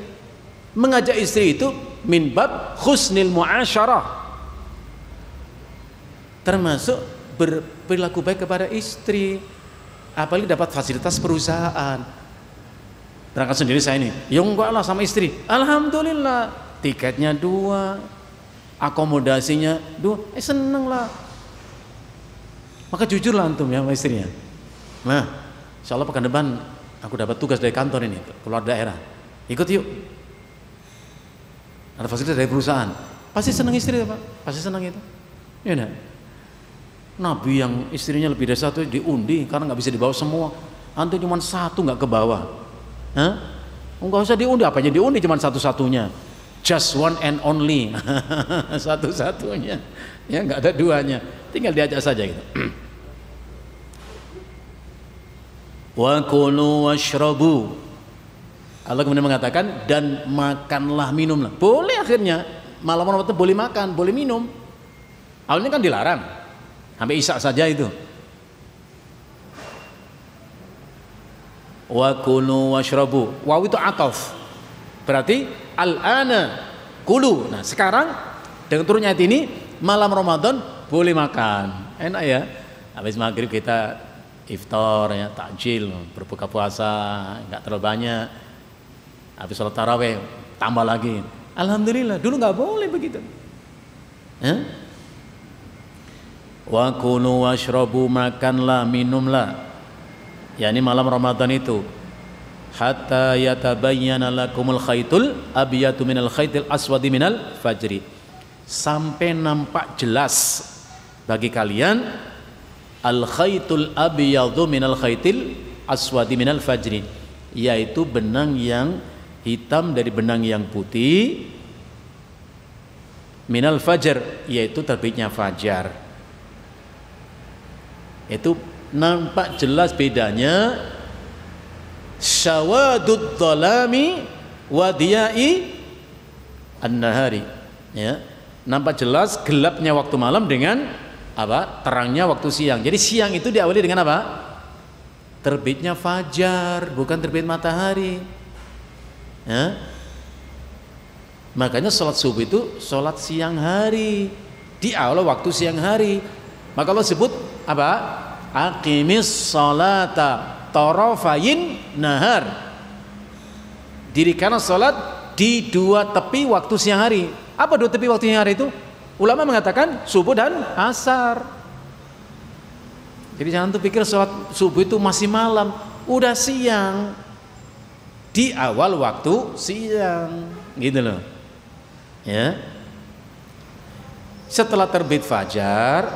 Mengajak istri itu min bab husnil muasyarah, termasuk berperilaku baik kepada istri. Apalagi dapat fasilitas perusahaan. Berangkat sendiri saya ini, ya enggak lah sama istri. Alhamdulillah, tiketnya 2, akomodasinya 2, seneng lah. Maka jujur lah antum ya sama istrinya. Nah, insya Allah pekan depan aku dapat tugas dari kantor ini, keluar daerah, ikut yuk. Ada fasilitas dari perusahaan, pasti seneng istri Pak, pasti seneng itu. Ya enggak? Nabi yang istrinya lebih dari satu diundi karena nggak bisa dibawa semua. Antum cuma satu nggak ke bawah, nggak usah diundi, apanya diundi, cuma satu-satunya, just one and only, satu-satunya, ya nggak ada duanya, tinggal diajak saja gitu. Wa kulu washrabu, Allah kemudian mengatakan dan makanlah minumlah. Boleh akhirnya malam Ramadan boleh makan, boleh minum. Awalnya kan dilarang. Sampai isya saja itu. Wa kulu washrabu. Waw itu ataf. Berarti al-ana kulu. Nah, sekarang dengan turunnya ayat ini, malam Ramadan boleh makan. Enak ya. Habis maghrib kita iftar ya, takjil, berbuka puasa, enggak terlalu banyak. Habis salat tarawih tambah lagi. Alhamdulillah, dulu enggak boleh begitu. Wa kulu washrabu, makanlah minumlah, yakni malam Ramadan itu, hatta yatabayyana lakumul khaitul abyadu minal khaitil aswadi minal fajri, sampai nampak jelas bagi kalian al khaitul abyadhu minal khaitil aswadi minal fajri, yaitu benang yang hitam dari benang yang putih, minal fajar, yaitu terbitnya fajar. Itu nampak jelas bedanya syawadud dhalami wa diya'i an-nahari, ya. Nampak jelas gelapnya waktu malam dengan apa? Terangnya waktu siang. Jadi siang itu diawali dengan apa? Terbitnya fajar, bukan terbit matahari, ya. Makanya sholat subuh itu sholat siang hari, di awal waktu siang hari. Maka Allah sebut apa? Aqimis sholata tarafayin nahar. Dirikanlah sholat di dua tepi waktu siang hari. Apa dua tepi waktu siang hari itu? Ulama mengatakan subuh dan asar. Jadi jangan tuh pikir sholat subuh itu masih malam, udah siang, di awal waktu siang, gitu loh, ya. Setelah terbit fajar,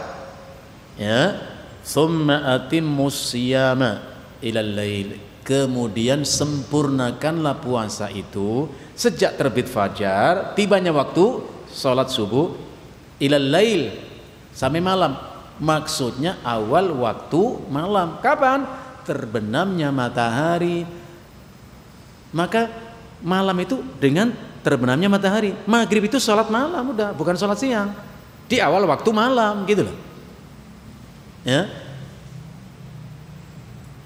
ya, summa atimmus siyama ilal lail, kemudian sempurnakanlah puasa itu sejak terbit fajar, tibanya waktu sholat subuh, ilal lail, sampai malam. Maksudnya awal waktu malam. Kapan? Terbenamnya matahari. Maka malam itu dengan terbenamnya matahari. Maghrib itu sholat malam, udah, bukan sholat siang, di awal waktu malam, gitu loh, ya.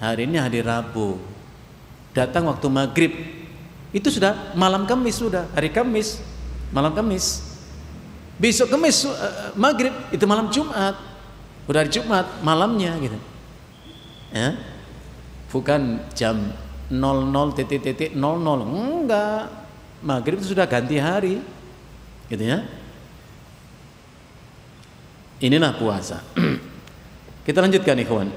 Hari ini hari Rabu, datang waktu maghrib, itu sudah malam Kamis, sudah hari Kamis, malam Kamis. Besok Kamis maghrib itu malam Jumat, udah hari Jumat malamnya, gitu, ya. Bukan jam 00.00, enggak, maghrib itu sudah ganti hari, gitu, ya. Inilah puasa. Kita lanjutkan, ikhwan.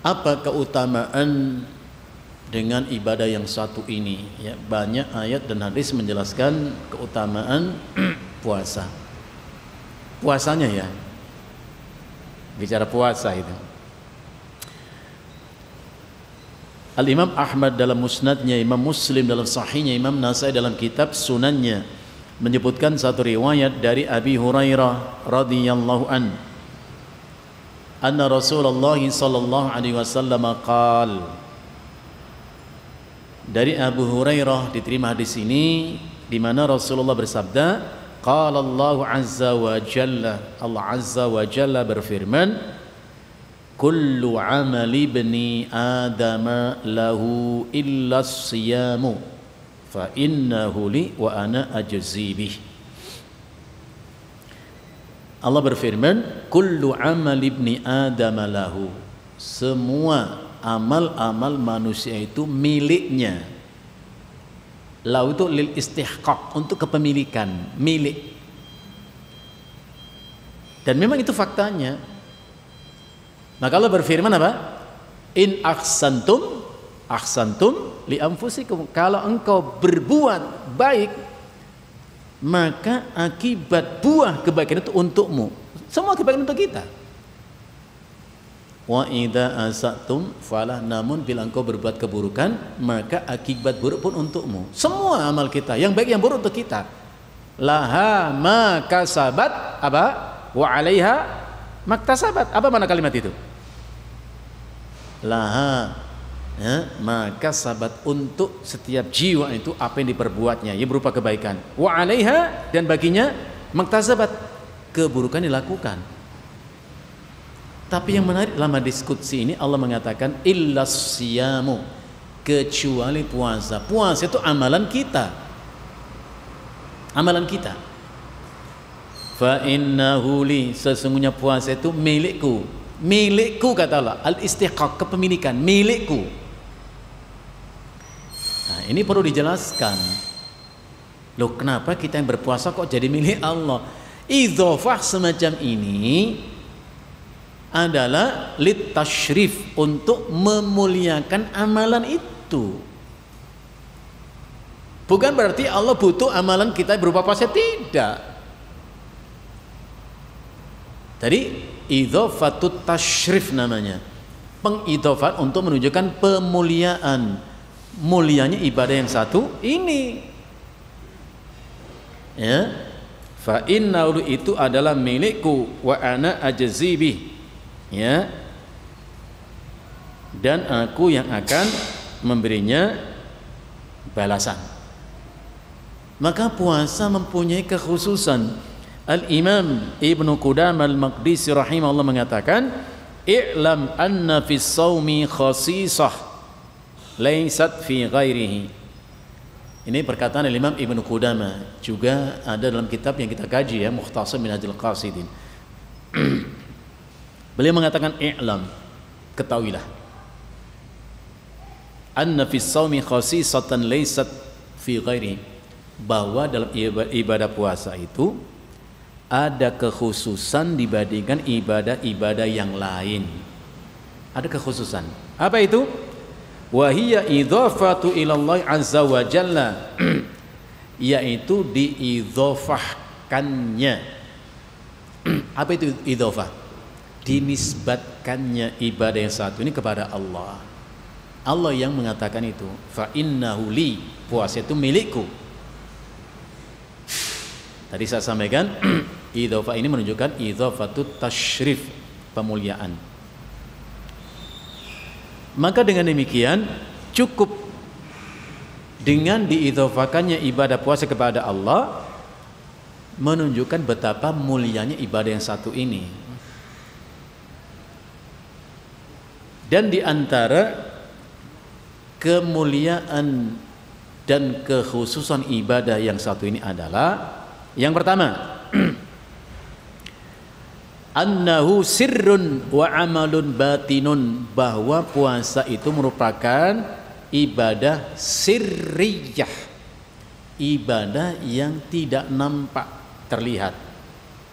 Apa keutamaan dengan ibadah yang satu ini, ya? Banyak ayat dan hadis menjelaskan keutamaan puasa. Puasanya, ya, bicara puasa itu. Al-Imam Ahmad dalam musnadnya, Imam Muslim dalam sahihnya, Imam Nasai dalam kitab sunannya menyebutkan satu riwayat dari Abi Hurairah radhiyallahu an, anna Rasulullah sallallahu alaihi wasallam qala, dari Abu Hurairah diterima hadis ini, di mana Rasulullah bersabda, qala Allah azza wa jalla, Allah azza wa jalla berfirman, kullu amali ibni adama lahu illa siyamu fa innahu li wa ana ajzi bih. Allah berfirman, kullu amali ibni adama lahu, semua amal-amal manusia itu miliknya. Lahu itu lil istihqaq, untuk kepemilikan, milik. Dan memang itu faktanya. Maka Allah berfirman apa? In ahsantum ahsantum li anfusikum. Kalau engkau berbuat baik, maka akibat buah kebaikan itu untukmu. Semua kebaikan untuk kita. Wa idza asatum falah, namun bila engkau berbuat keburukan, maka akibat buruk pun untukmu. Semua amal kita, yang baik yang buruk untuk kita. Laha ma kasabat apa? Wa 'alaiha maktasabat. Apa mana kalimat itu? Laha, ya, maka sabat, untuk setiap jiwa itu apa yang diperbuatnya, ya, berupa kebaikan. Wa 'alaiha, dan baginya maktasabat, keburukan dilakukan. Tapi yang menarik dalam diskusi ini, Allah mengatakan illas siyamu, kecuali puasa. Puasa itu amalan kita, amalan kita. Fa innahu li, sesungguhnya puasa itu milikku. Milikku, kata Allah, al-istihqaq, kepemilikan, milikku. Nah, ini perlu dijelaskan. Loh, kenapa kita yang berpuasa kok jadi milik Allah? Idzofah semacam ini adalah litasyrif, untuk memuliakan amalan itu. Bukan berarti Allah butuh amalan kita berupa puasa, tidak. Tadi idhofatut tasyrif namanya, pengidhofat untuk menunjukkan pemuliaan, mulianya ibadah yang satu ini. Ya, fa innahu itu adalah milikku wa ana ajzibih. Ya, dan aku yang akan memberinya balasan. Maka puasa mempunyai kekhususan. Al-Imam Ibnu Qudamah Al-Maqdisi rahimahullah mengatakan, i'lam anna fis shaumi khasisah laysat fi ghairihi. Ini perkataan Imam Ibnu Qudamah, juga ada dalam kitab yang kita kaji ya, Mukhtasar Minhajul Qasidin. Beliau mengatakan, i'lam, ketahuilah, anna fis shaumi khasisatan laysat fi ghairihi, bahwa dalam ibadah puasa itu ada kekhususan dibandingkan ibadah-ibadah yang lain. Ada kekhususan. Apa itu? Wa hiya idhafatu ila Allah azza wa jalla, yaitu diidhafahkannya. Apa itu idhafah? Dinisbatkannya ibadah yang satu ini kepada Allah. Allah yang mengatakan itu, fa innahu li, puasa itu milikku. Tadi saya sampaikan idhafah ini menunjukkan idhafatut tasyrif, pemuliaan. Maka dengan demikian cukup dengan diidhafakannya ibadah puasa kepada Allah menunjukkan betapa mulianya ibadah yang satu ini. Dan di antara kemuliaan dan kekhususan ibadah yang satu ini adalah, yang pertama, annahu sirrun wa amalun batinun, bahwa puasa itu merupakan ibadah sirriyah, ibadah yang tidak nampak terlihat.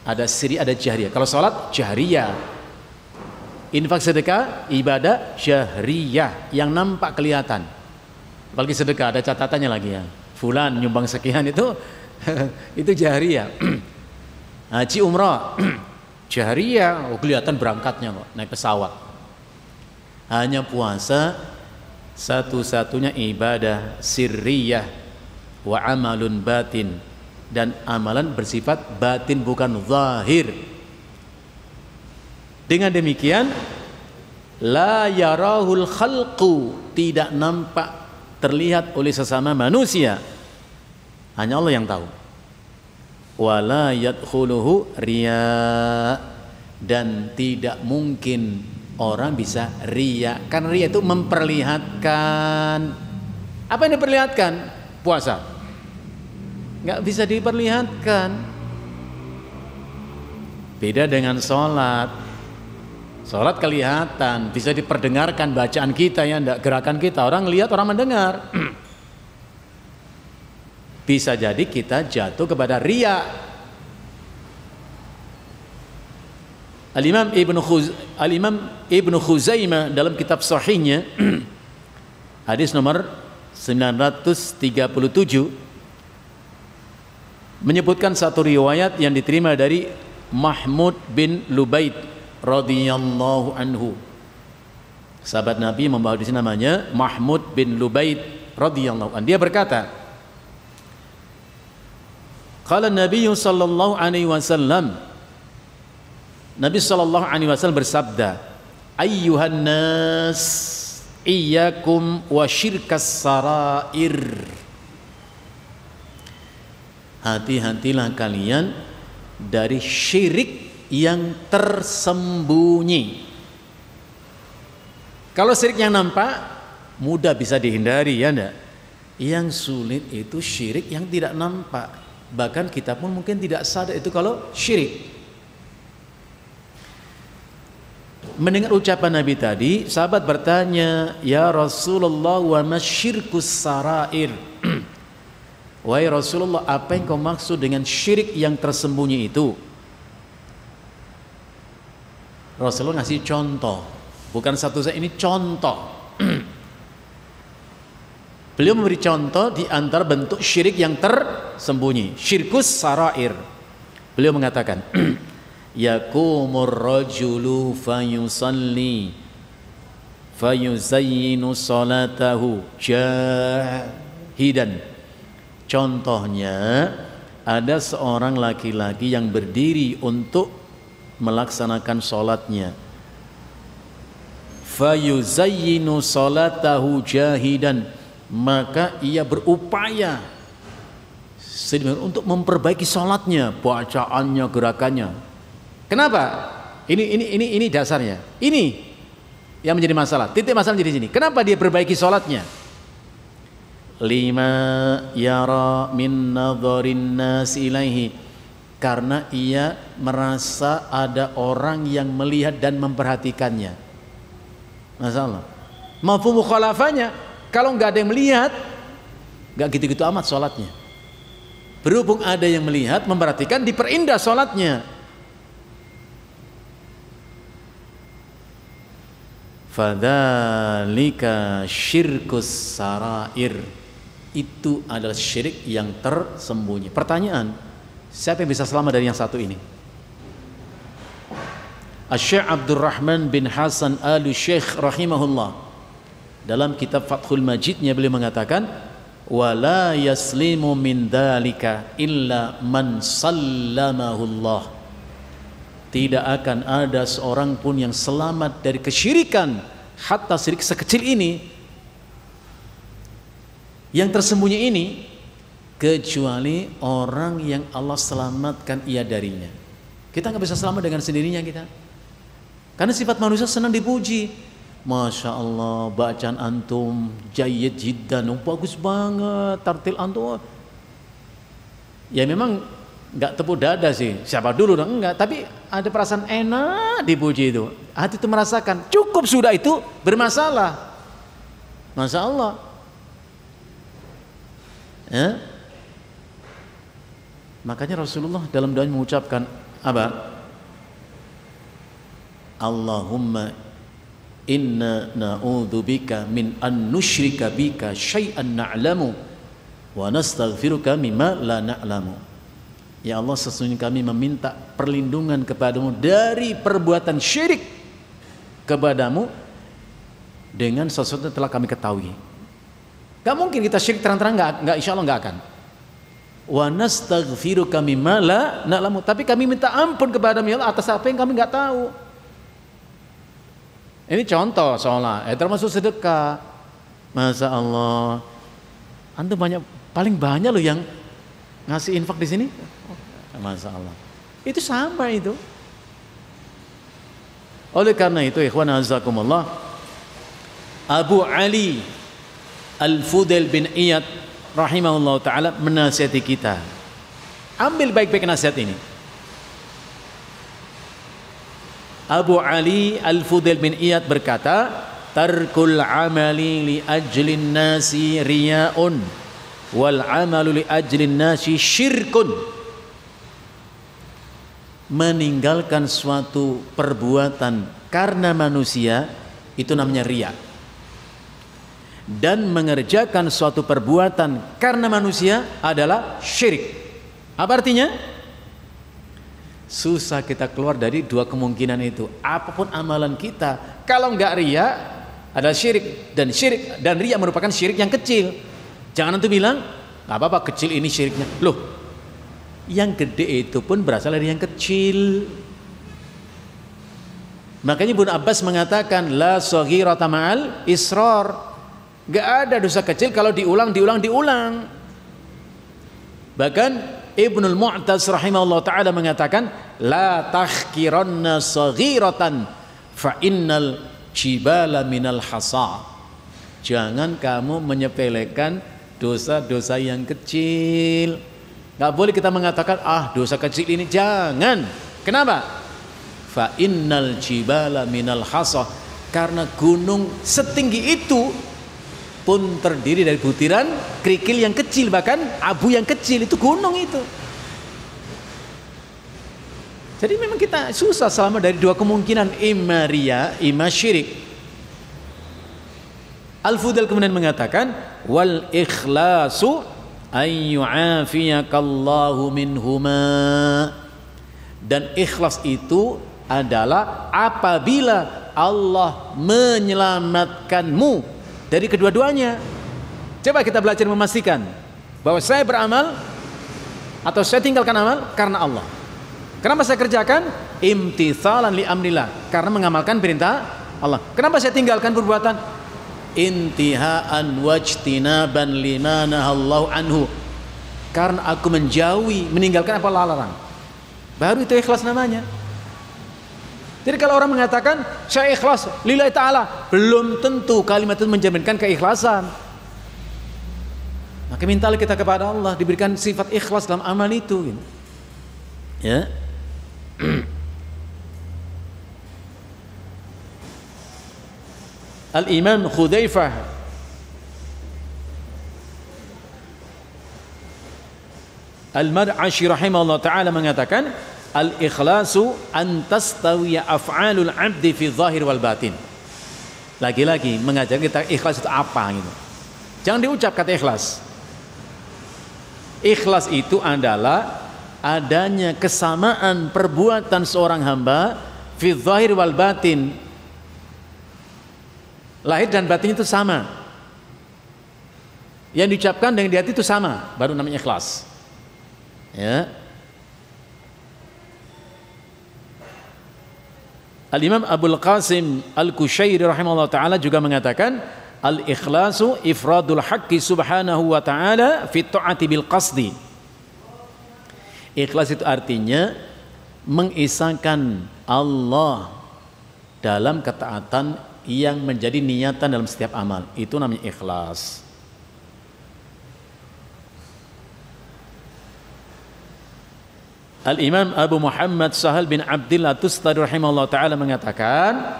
Ada sirri, ada jahriyah. Kalau salat jahriyah, infak sedekah ibadah jahriyah yang nampak kelihatan. Apalagi sedekah ada catatannya lagi ya, fulan nyumbang sekian itu itu jahriyah. Haji umrah jahriyah, kelihatan berangkatnya kok, naik pesawat. Hanya puasa satu-satunya ibadah sirriyah wa amalun batin, dan amalan bersifat batin bukan zahir. Dengan demikian la yarahul khalqu, tidak nampak terlihat oleh sesama manusia, hanya Allah yang tahu. Wala yadkhuluhu riya, dan tidak mungkin orang bisa riya. Kan riya itu memperlihatkan. Apa yang diperlihatkan? Puasa nggak bisa diperlihatkan. Beda dengan sholat. Sholat kelihatan, bisa diperdengarkan bacaan kita ya, enggak gerakan kita, orang lihat, orang mendengar. Bisa jadi kita jatuh kepada riya. Al-Imam Ibnu Khuzaimah dalam kitab sahihnya hadis nomor 937 menyebutkan satu riwayat yang diterima dari Mahmud bin Lubaid radhiyallahu anhu. Sahabat Nabi membawa di sini namanya Mahmud bin Lubaid radhiyallahu anhu. Dia berkata, qala Nabi sallallahu alaihi wasallam, Nabi sallallahu alaihi wasallam bersabda, ayyuhan nas iyyakum wa syirkas sarair, hati-hatilah kalian dari syirik yang tersembunyi. Kalau syirik yang nampak mudah bisa dihindari ya enggak? Yang sulit itu syirik yang tidak nampak. Bahkan kita pun mungkin tidak sadar itu kalau syirik. Mendengar ucapan Nabi tadi, sahabat bertanya, "Ya Rasulullah, wa masyirkus sarair?" Wahai Rasulullah, apa yang kau maksud dengan syirik yang tersembunyi itu? Rasulullah ngasih contoh, bukan satu saja, ini contoh. Beliau memberi contoh di antara bentuk syirik yang tersembunyi, syirkus sarair. Beliau mengatakan, yakumur rajulu fayusalli fayuzayyinu salatahu jahidan. Contohnya, ada seorang laki-laki yang berdiri untuk melaksanakan sholatnya, fayuzayyinu salatahu jahidan, maka ia berupaya untuk memperbaiki sholatnya, bacaannya, gerakannya. Kenapa? Ini dasarnya. Ini yang menjadi masalah. Titik masalah di sini. Kenapa dia perbaiki sholatnya? Lima yara min nadharin nas ilaihi, karena ia merasa ada orang yang melihat dan memperhatikannya. Masalah. Mafhum mukhalafahnya, kalau nggak ada yang melihat, nggak gitu-gitu amat sholatnya. Berhubung ada yang melihat, memperhatikan, diperindah sholatnya. Fadzalika syirkus sarair, itu adalah syirik yang tersembunyi. Pertanyaan, siapa yang bisa selamat dari yang satu ini? Asy-Syaikh Abdurrahman bin Hasan Al-Syekh rahimahullah, dalam kitab Fathul Majidnya beliau mengatakan, wala yaslimu min dzalika illa man sallamahullah. Tidak akan ada seorang pun yang selamat dari kesyirikan, hatta syirik sekecil ini, yang tersembunyi ini, kecuali orang yang Allah selamatkan ia darinya. Kita nggak bisa selamat dengan sendirinya kita, karena sifat manusia senang dipuji. Masya Allah, bacaan antum jayyid jiddan, bagus banget, tartil antum. Ya memang nggak tepuk dada sih, siapa dulu dong, enggak, tapi ada perasaan enak dipuji itu. Hati itu merasakan, cukup sudah itu bermasalah. Masya Allah. Ya? Makanya Rasulullah dalam doanya mengucapkan apa? Allahumma inna na'udzubika min an nusyrika bika syai'an na'lamu wa nastaghfiruka mimma la na'lamu. Ya Allah, sesungguhnya kami meminta perlindungan kepadamu dari perbuatan syirik kepadamu dengan sesuatu yang telah kami ketahui. Gak mungkin kita syirik terang-terang, gak, insya Allah gak akan. Wa nastaghfiruka mimma la na'lamu, tapi kami minta ampun kepadamu ya Allah atas apa yang kami gak tahu. Ini contoh sholat, termasuk sedekah. Masya Allah, antum paling banyak loh yang ngasih infak di sini. Masya Allah, itu sama itu. Oleh karena itu, ikhwan azakumullah, Abu Ali Al-Fudail bin Iyad rahimahullah ta'ala menasihati kita. Ambil baik-baik nasihat ini. Abu Ali Al-Fudail bin Iyad berkata, tarkul amali li ajlin nasi riya'un wal amalu li ajlin nasi syirkun. Meninggalkan suatu perbuatan karena manusia itu namanya riya, dan mengerjakan suatu perbuatan karena manusia adalah syirik. Apa artinya? Susah kita keluar dari dua kemungkinan itu. Apapun amalan kita, kalau enggak riya adalah syirik, dan riya merupakan syirik yang kecil. Jangan nanti bilang nggak apa-apa kecil ini syiriknya. Loh, yang gede itu pun berasal dari yang kecil. Makanya Ibnu Abbas mengatakan la shaghirata ma'al israr. Gak ada dosa kecil kalau diulang. Bahkan Ibnul Mu'taz rahimahullah ta'ala mengatakan la tahkiranna shaghiratan fa innal jibala minal hasa. Jangan kamu menyepelekan dosa-dosa yang kecil. Gak boleh kita mengatakan dosa kecil ini, jangan. Kenapa? Fa innal jibala minal hasa, karena gunung setinggi itu pun terdiri dari butiran kerikil yang kecil, bahkan abu yang kecil, itu gunung itu. Jadi memang kita susah selama dari dua kemungkinan, imma riya, imma syirik. Al-Fudail kemudian mengatakan wal ikhlasu ay yu'afiyakallahu minhuma, dan ikhlas itu adalah apabila Allah menyelamatkanmu dari kedua-duanya. Coba kita belajar memastikan bahwa saya beramal atau saya tinggalkan amal karena Allah. Kenapa saya kerjakan? Imtithalan li amrillah, karena mengamalkan perintah Allah. Kenapa saya tinggalkan perbuatan? Intihaan wajtinaban lima nahallahu anhu, karena aku menjauhi, meninggalkan apa Allah larang. Baru itu ikhlas namanya. Jadi kalau orang mengatakan saya ikhlas lillahi ta'ala, belum tentu kalimat itu menjaminkan keikhlasan. Maka mintalah kita kepada Allah diberikan sifat ikhlas dalam amal itu, gitu. Ya. Al-Imam Hudzaifah Al-Mar'ashi rahimahullah ta'ala mengatakan al-ikhlasu an tastawiya af'alul 'abdi fi zahir wal batin. Lagi-lagi mengajar kita ikhlas itu apa gitu. Jangan diucap kata ikhlas. Ikhlas itu adalah adanya kesamaan perbuatan seorang hamba fi zahir wal batin. Lahir dan batin itu sama. Yang diucapkan dengan di hati itu sama, baru namanya ikhlas. Ya. Al-Imam Abul Qasim Al-Kushairi rahimahullah ta'ala juga mengatakan al-ikhlasu ifradul haqqi subhanahu wa ta'ala fi ta'ati bil qasdi. Ikhlas itu artinya mengisahkan Allah dalam ketaatan yang menjadi niatan dalam setiap amal. Itu namanya ikhlas. Al-Imam Abu Muhammad Sahal bin Abdillah Tustari rahimahullah ta'ala mengatakan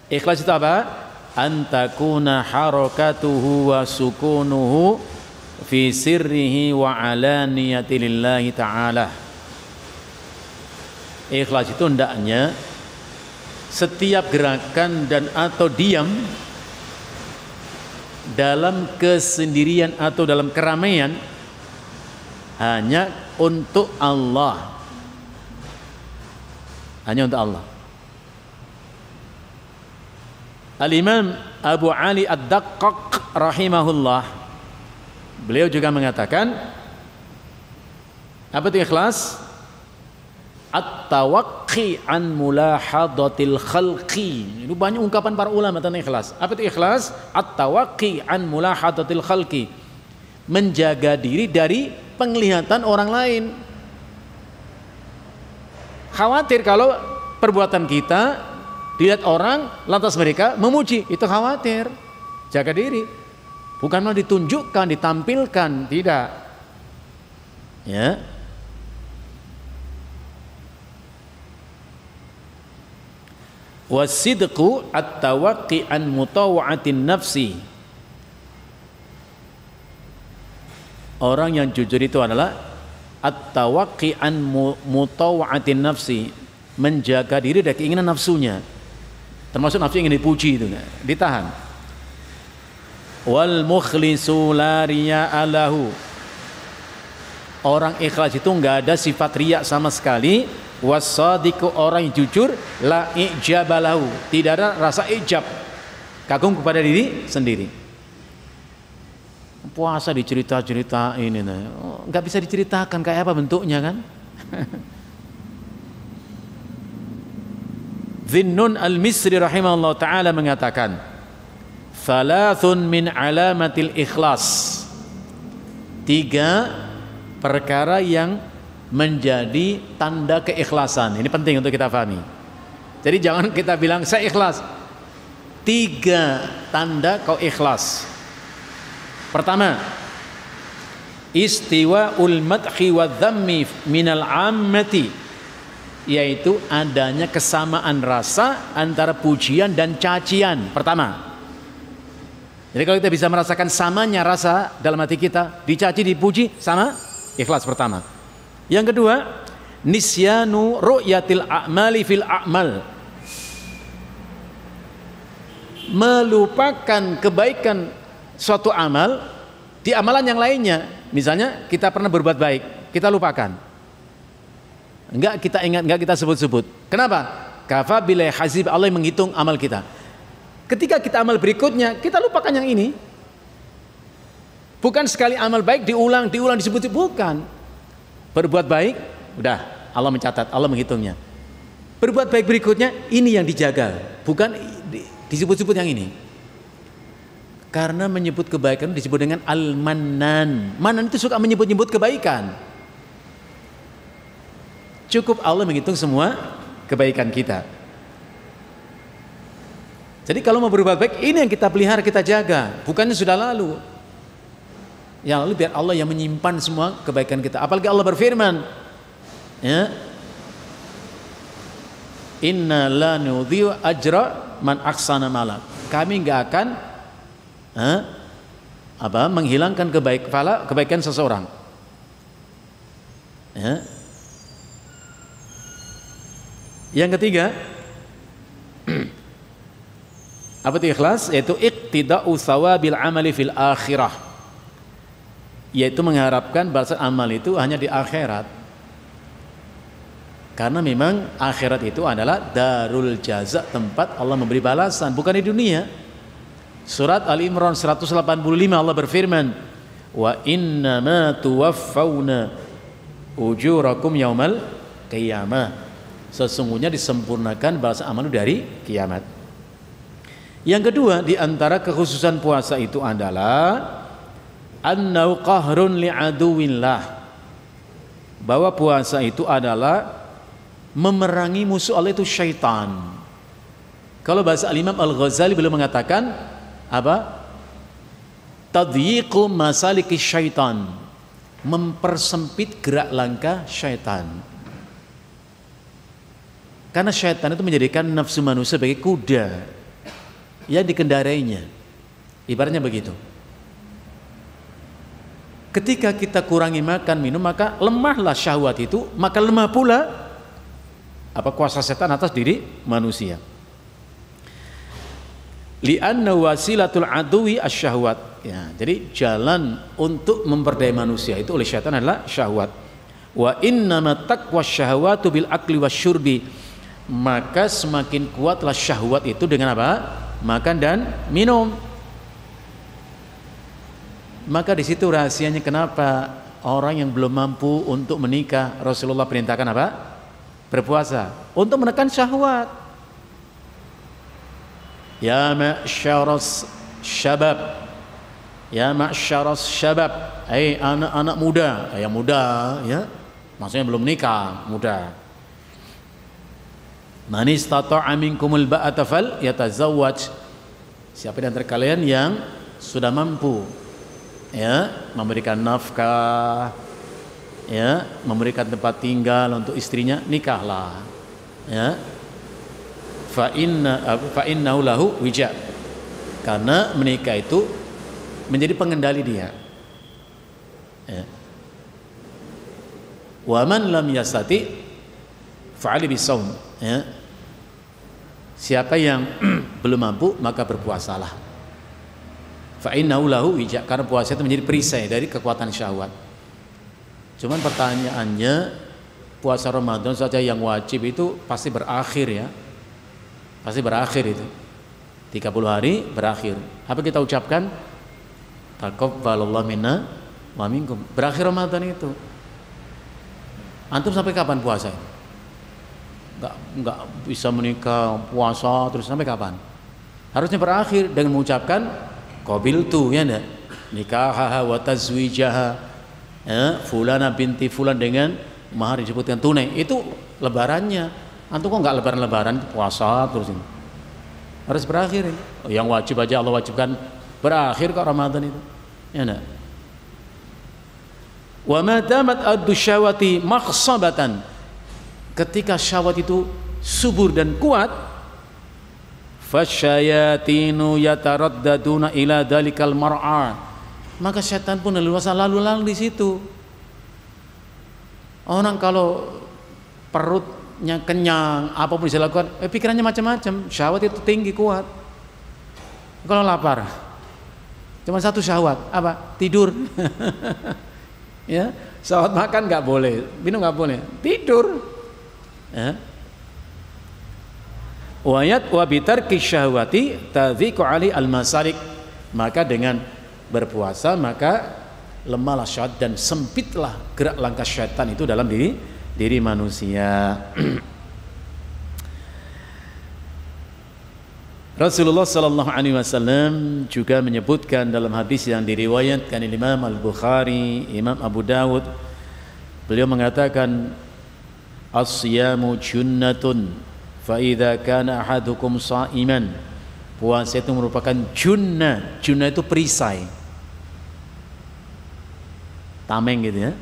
ikhlas itu apa? Antakuna harakatuhu wa sukunuhu fi sirrihi wa alaniyati lillahi ta'ala. Ikhlas itu hendaknya setiap gerakan dan atau diam dalam kesendirian atau dalam keramaian hanya untuk Allah, hanya untuk Allah. Al-Imam Abu Ali Ad-Daqqaq rahimahullah, beliau juga mengatakan apa itu ikhlas? At-tawaqqi an mulahadatil khalqi. Ini banyak ungkapan para ulama tentang ikhlas. Apa itu ikhlas? At-tawaqqi an mulahadatil khalqi. Menjaga diri dari penglihatan orang lain. Khawatir kalau perbuatan kita dilihat orang lantas mereka memuji, itu khawatir. Jaga diri. Bukan malah ditunjukkan, ditampilkan, tidak. Ya. Wasidqu at-tawaqqi an mutawa'atin nafsi. Orang yang jujur itu adalah at-tawaqqi an mutawa'atin nafsi, menjaga diri dari keinginan nafsunya, termasuk nafsu ingin dipuji itu ditahan. Wal mukhlisu la riya'a lahu. Orang ikhlas itu enggak ada sifat riya sama sekali. Wasadiku, orang yang jujur, la ijabalahu, tidak ada rasa ijab, kagum kepada diri sendiri. Puasa dicerita-cerita ini, nggak bisa diceritakan kayak apa bentuknya kan? Dhinnun al-Misri rahimahullah ta'ala mengatakan thalathun min alamatil ikhlas, 3 perkara yang menjadi tanda keikhlasan. Ini penting untuk kita pahami. Jadi jangan kita bilang saya ikhlas. 3 tanda kau ikhlas. Pertama, istiwa'ul madhi wa dhammi minal ammati, yaitu adanya kesamaan rasa antara pujian dan cacian. Pertama. Jadi kalau kita bisa merasakan samanya rasa dalam hati kita, dicaci, dipuji, sama, ikhlas pertama. Yang kedua, nisyanu ru'yatil a'mali fil a'mal, melupakan kebaikan suatu amal di amalan yang lainnya. Misalnya kita pernah berbuat baik, kita lupakan, enggak kita ingat, enggak kita sebut-sebut. Kenapa? Kafa bilai hasib, Allah yang menghitung amal kita. Ketika kita amal berikutnya, kita lupakan yang ini. Bukan sekali amal baik diulang disebut, bukan. Berbuat baik, udah Allah mencatat, Allah menghitungnya. Berbuat baik berikutnya, ini yang dijaga, bukan disebut-sebut yang ini. Karena menyebut kebaikan disebut dengan al-mannan. Mannan itu suka menyebut-nyebut kebaikan. Cukup Allah menghitung semua kebaikan kita. Jadi kalau mau berbuat baik, ini yang kita pelihara, kita jaga, bukannya sudah lalu. Yang lalu biar Allah yang menyimpan semua kebaikan kita. Apalagi Allah berfirman, ya, inna la nudhi'u ajra man ahsana amala. Kami enggak akan menghilangkan kebaikan seseorang. Ya. Yang ketiga, apa itu ikhlas? Yaitu iqtida'u thawabil amali fil akhirah, yaitu mengharapkan balasan amal itu hanya di akhirat. Karena memang akhirat itu adalah darul jaza, tempat Allah memberi balasan, bukan di dunia. Surat Al-Imran 185 Allah berfirman, wa innama tuwaffawna ujurakum yaumal qiyamah. Sesungguhnya disempurnakan balasan amal dari kiamat. Yang kedua, di antara kekhususan puasa itu adalah annau qahrun li'aduwillah, bahwa puasa itu adalah memerangi musuh Allah, itu syaitan. Kalau bahasa Al-Imam Al-Ghazali beliau mengatakan apa? Tadyiqu masaliki syaitan, mempersempit gerak langkah syaitan. Karena syaitan itu menjadikan nafsu manusia sebagai kuda yang dikendarainya. Ibaratnya begitu. Ketika kita kurangi makan minum, maka lemahlah syahwat itu, maka lemah pula kuasa setan atas diri manusia. Li'anna wasilatul aduwi asyahwat. Ya, jadi jalan untuk memperdaya manusia itu oleh syaitan adalah syahwat. Wa innama taqwa syahwatu bil akli wasyurbi. Maka semakin kuatlah syahwat itu dengan apa? Makan dan minum. Maka di situ rahasianya kenapa orang yang belum mampu untuk menikah, Rasulullah perintahkan apa? Berpuasa untuk menekan syahwat. Ya ma'syaras syabab, ya ma'syaras syabab, anak-anak muda, yang muda ya, maksudnya belum nikah, muda. Man istata'a minkumul ba'ata fal yatazawwaj. Siapa di antara kalian yang sudah mampu ya memberikan nafkah, ya memberikan tempat tinggal untuk istrinya, nikahlah. Ya. Fa innahu lahu wija. Karena menikah itu menjadi pengendali dia. Ya. Wa man lam yastati fa'ali bisawm. Ya. Siapa yang belum mampu maka berpuasalah. Fa innahu lahu wija, karena puasa itu menjadi perisai dari kekuatan syahwat. Cuman pertanyaannya, puasa Ramadan saja yang wajib itu pasti berakhir ya. Pasti berakhir itu. 30 hari berakhir. Apa kita ucapkan? Taqabbalallahu minna wa minkum. Berakhir Ramadan itu. Antum sampai kapan puasa itu? Enggak bisa menikah, puasa terus sampai kapan? Harusnya berakhir dengan mengucapkan qabiltu, ya enggak? Nikahaha wa tazwijaha, ya, fulana binti fulan, dengan mahar disebutkan tunai. Itu lebarannya. Antum kok enggak lebaran-lebaran, puasa terus ini? Harus berakhir ini. Yang wajib aja Allah wajibkan berakhir kok Ramadan itu. Ya enggak? Wa ma damat addu syahwati makhsabatan. Ketika syahwat itu subur dan kuat, fasyayatinu yataraddaduna ila dalikal mar'a, maka setan pun leluasa lalu-lalang di situ. Orang kalau perutnya kenyang, apapun bisa lakukan, pikirannya macam-macam, syahwat itu tinggi kuat. Kalau lapar, cuma satu syahwat, apa? Tidur. Ya, syahwat makan nggak boleh, minum nggak boleh, tidur. Ya. Wayat wabitar kisyahwati tadhiqu ali al-masalik. Maka dengan berpuasa maka lemahlah syahwat dan sempitlah gerak langkah syaitan itu dalam diri manusia. Rasulullah sallallahu alaihi wasallam juga menyebutkan dalam hadis yang diriwayatkan Imam Al-Bukhari, Imam Abu Dawud, beliau mengatakan as-siyamu junnatun fa idza kana ahadukum sha'iman. Puasa itu merupakan junnah. Junnah itu perisai, tameng gitu ya.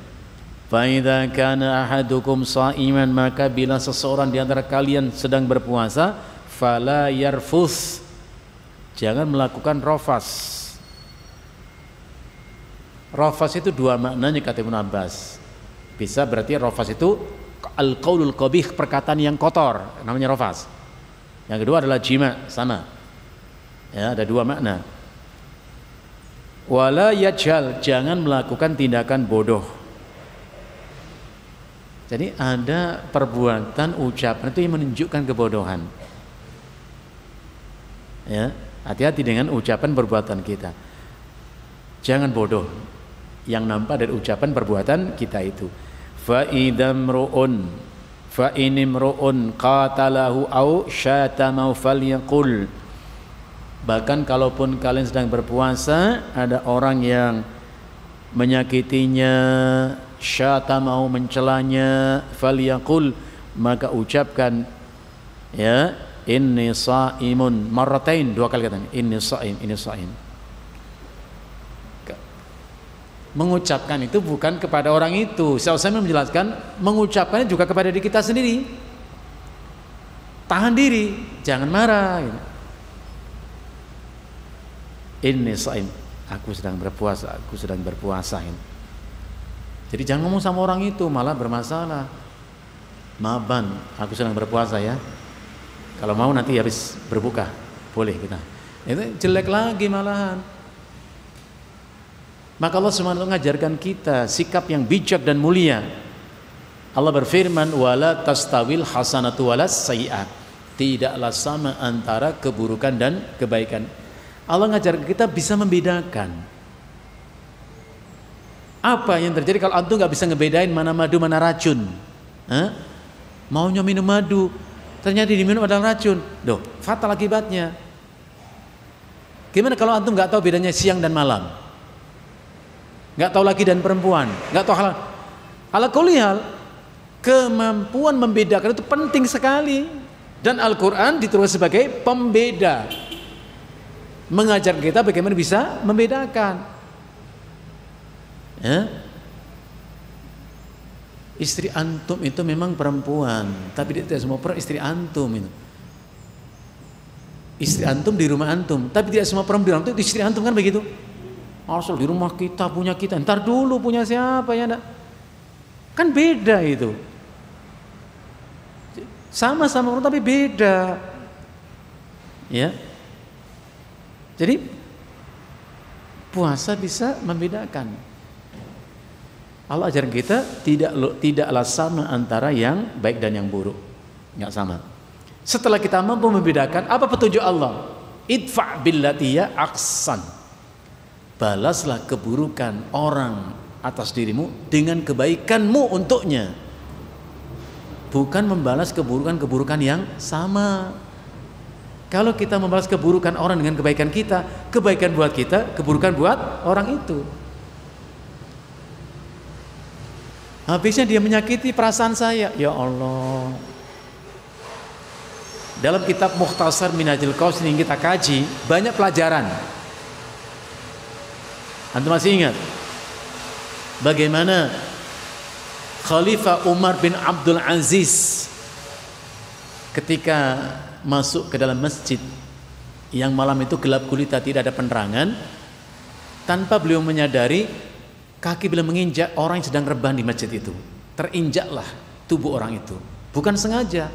Fa idza kana ahadukum sha'iman, maka bila seseorang di antara kalian sedang berpuasa, fala yarfus, jangan melakukan rafas. Rafas itu dua maknanya kata Ibnu Abbas. Bisa berarti rafas itu al-qaulul qabih, perkataan yang kotor, namanya rafas. Yang kedua adalah jima, sama. Ya, ada dua makna. Wala yajhal, jangan melakukan tindakan bodoh. Jadi ada perbuatan, ucapan itu yang menunjukkan kebodohan. Ya, hati-hati dengan ucapan perbuatan kita. Jangan bodoh yang nampak dari ucapan perbuatan kita itu. Fa idamruun fa inimruun qatalahu au syatama falyaqul. Bahkan kalaupun kalian sedang berpuasa, ada orang yang menyakitinya, syatama, mencelanya, falyaqul, maka ucapkan ya, inni shaimun, marratain, dua kali katanya, inni shaim, inni shaim. Mengucapkan itu bukan kepada orang itu. Saya menjelaskan, mengucapkannya juga kepada diri kita sendiri. Tahan diri, jangan marah gitu. Inni shaim, aku sedang berpuasa, aku sedang berpuasa ini. Jadi jangan ngomong sama orang itu, malah bermasalah. Maban, aku sedang berpuasa ya. Kalau mau nanti habis berbuka, boleh kita. Itu jelek lagi malahan. Maka Allah SWT mengajarkan kita sikap yang bijak dan mulia. Allah berfirman, wala tastawil hasanatu walas sayyi'at. Tidaklah sama antara keburukan dan kebaikan. Allah ngajar kita bisa membedakan. Apa yang terjadi kalau antum nggak bisa ngebedain mana madu mana racun? Maunya minum madu, ternyata diminum adalah racun. Doh, fatal akibatnya. Gimana kalau antum nggak tahu bedanya siang dan malam? Nggak tahu laki dan perempuan, nggak tahu hal. Ala kulli hal, kemampuan membedakan itu penting sekali. Dan Al-Quran ditulis sebagai pembeda, mengajar kita bagaimana bisa membedakan. Ya? Istri antum itu memang perempuan, tapi tidak semua perempuan istri antum itu. Istri antum di rumah antum, tapi tidak semua perempuan di rumah antum itu istri antum, kan begitu? Asal di rumah kita punya kita, ntar dulu punya siapa ya enggak? Kan beda itu. Sama-sama orang tapi beda. Ya. Jadi puasa bisa membedakan. Allah ajaran kita tidaklah sama antara yang baik dan yang buruk, nggak sama. Setelah kita mampu membedakan, apa petunjuk Allah? Idfa' billati ya ahsan. Balaslah keburukan orang atas dirimu dengan kebaikanmu untuknya. Bukan membalas keburukan-keburukan yang sama. Kalau kita membalas keburukan orang dengan kebaikan kita, kebaikan buat kita, keburukan buat orang itu. Habisnya dia menyakiti perasaan saya. Ya Allah. Dalam kitab Mukhtasar Minhajul Qasid yang kita kaji, banyak pelajaran. Antum masih ingat bagaimana Khalifah Umar bin Abdul Aziz ketika masuk ke dalam masjid yang malam itu gelap gulita, tidak ada penerangan, tanpa beliau menyadari kaki beliau menginjak orang yang sedang rebahan di masjid itu. Terinjaklah tubuh orang itu. bukan sengaja.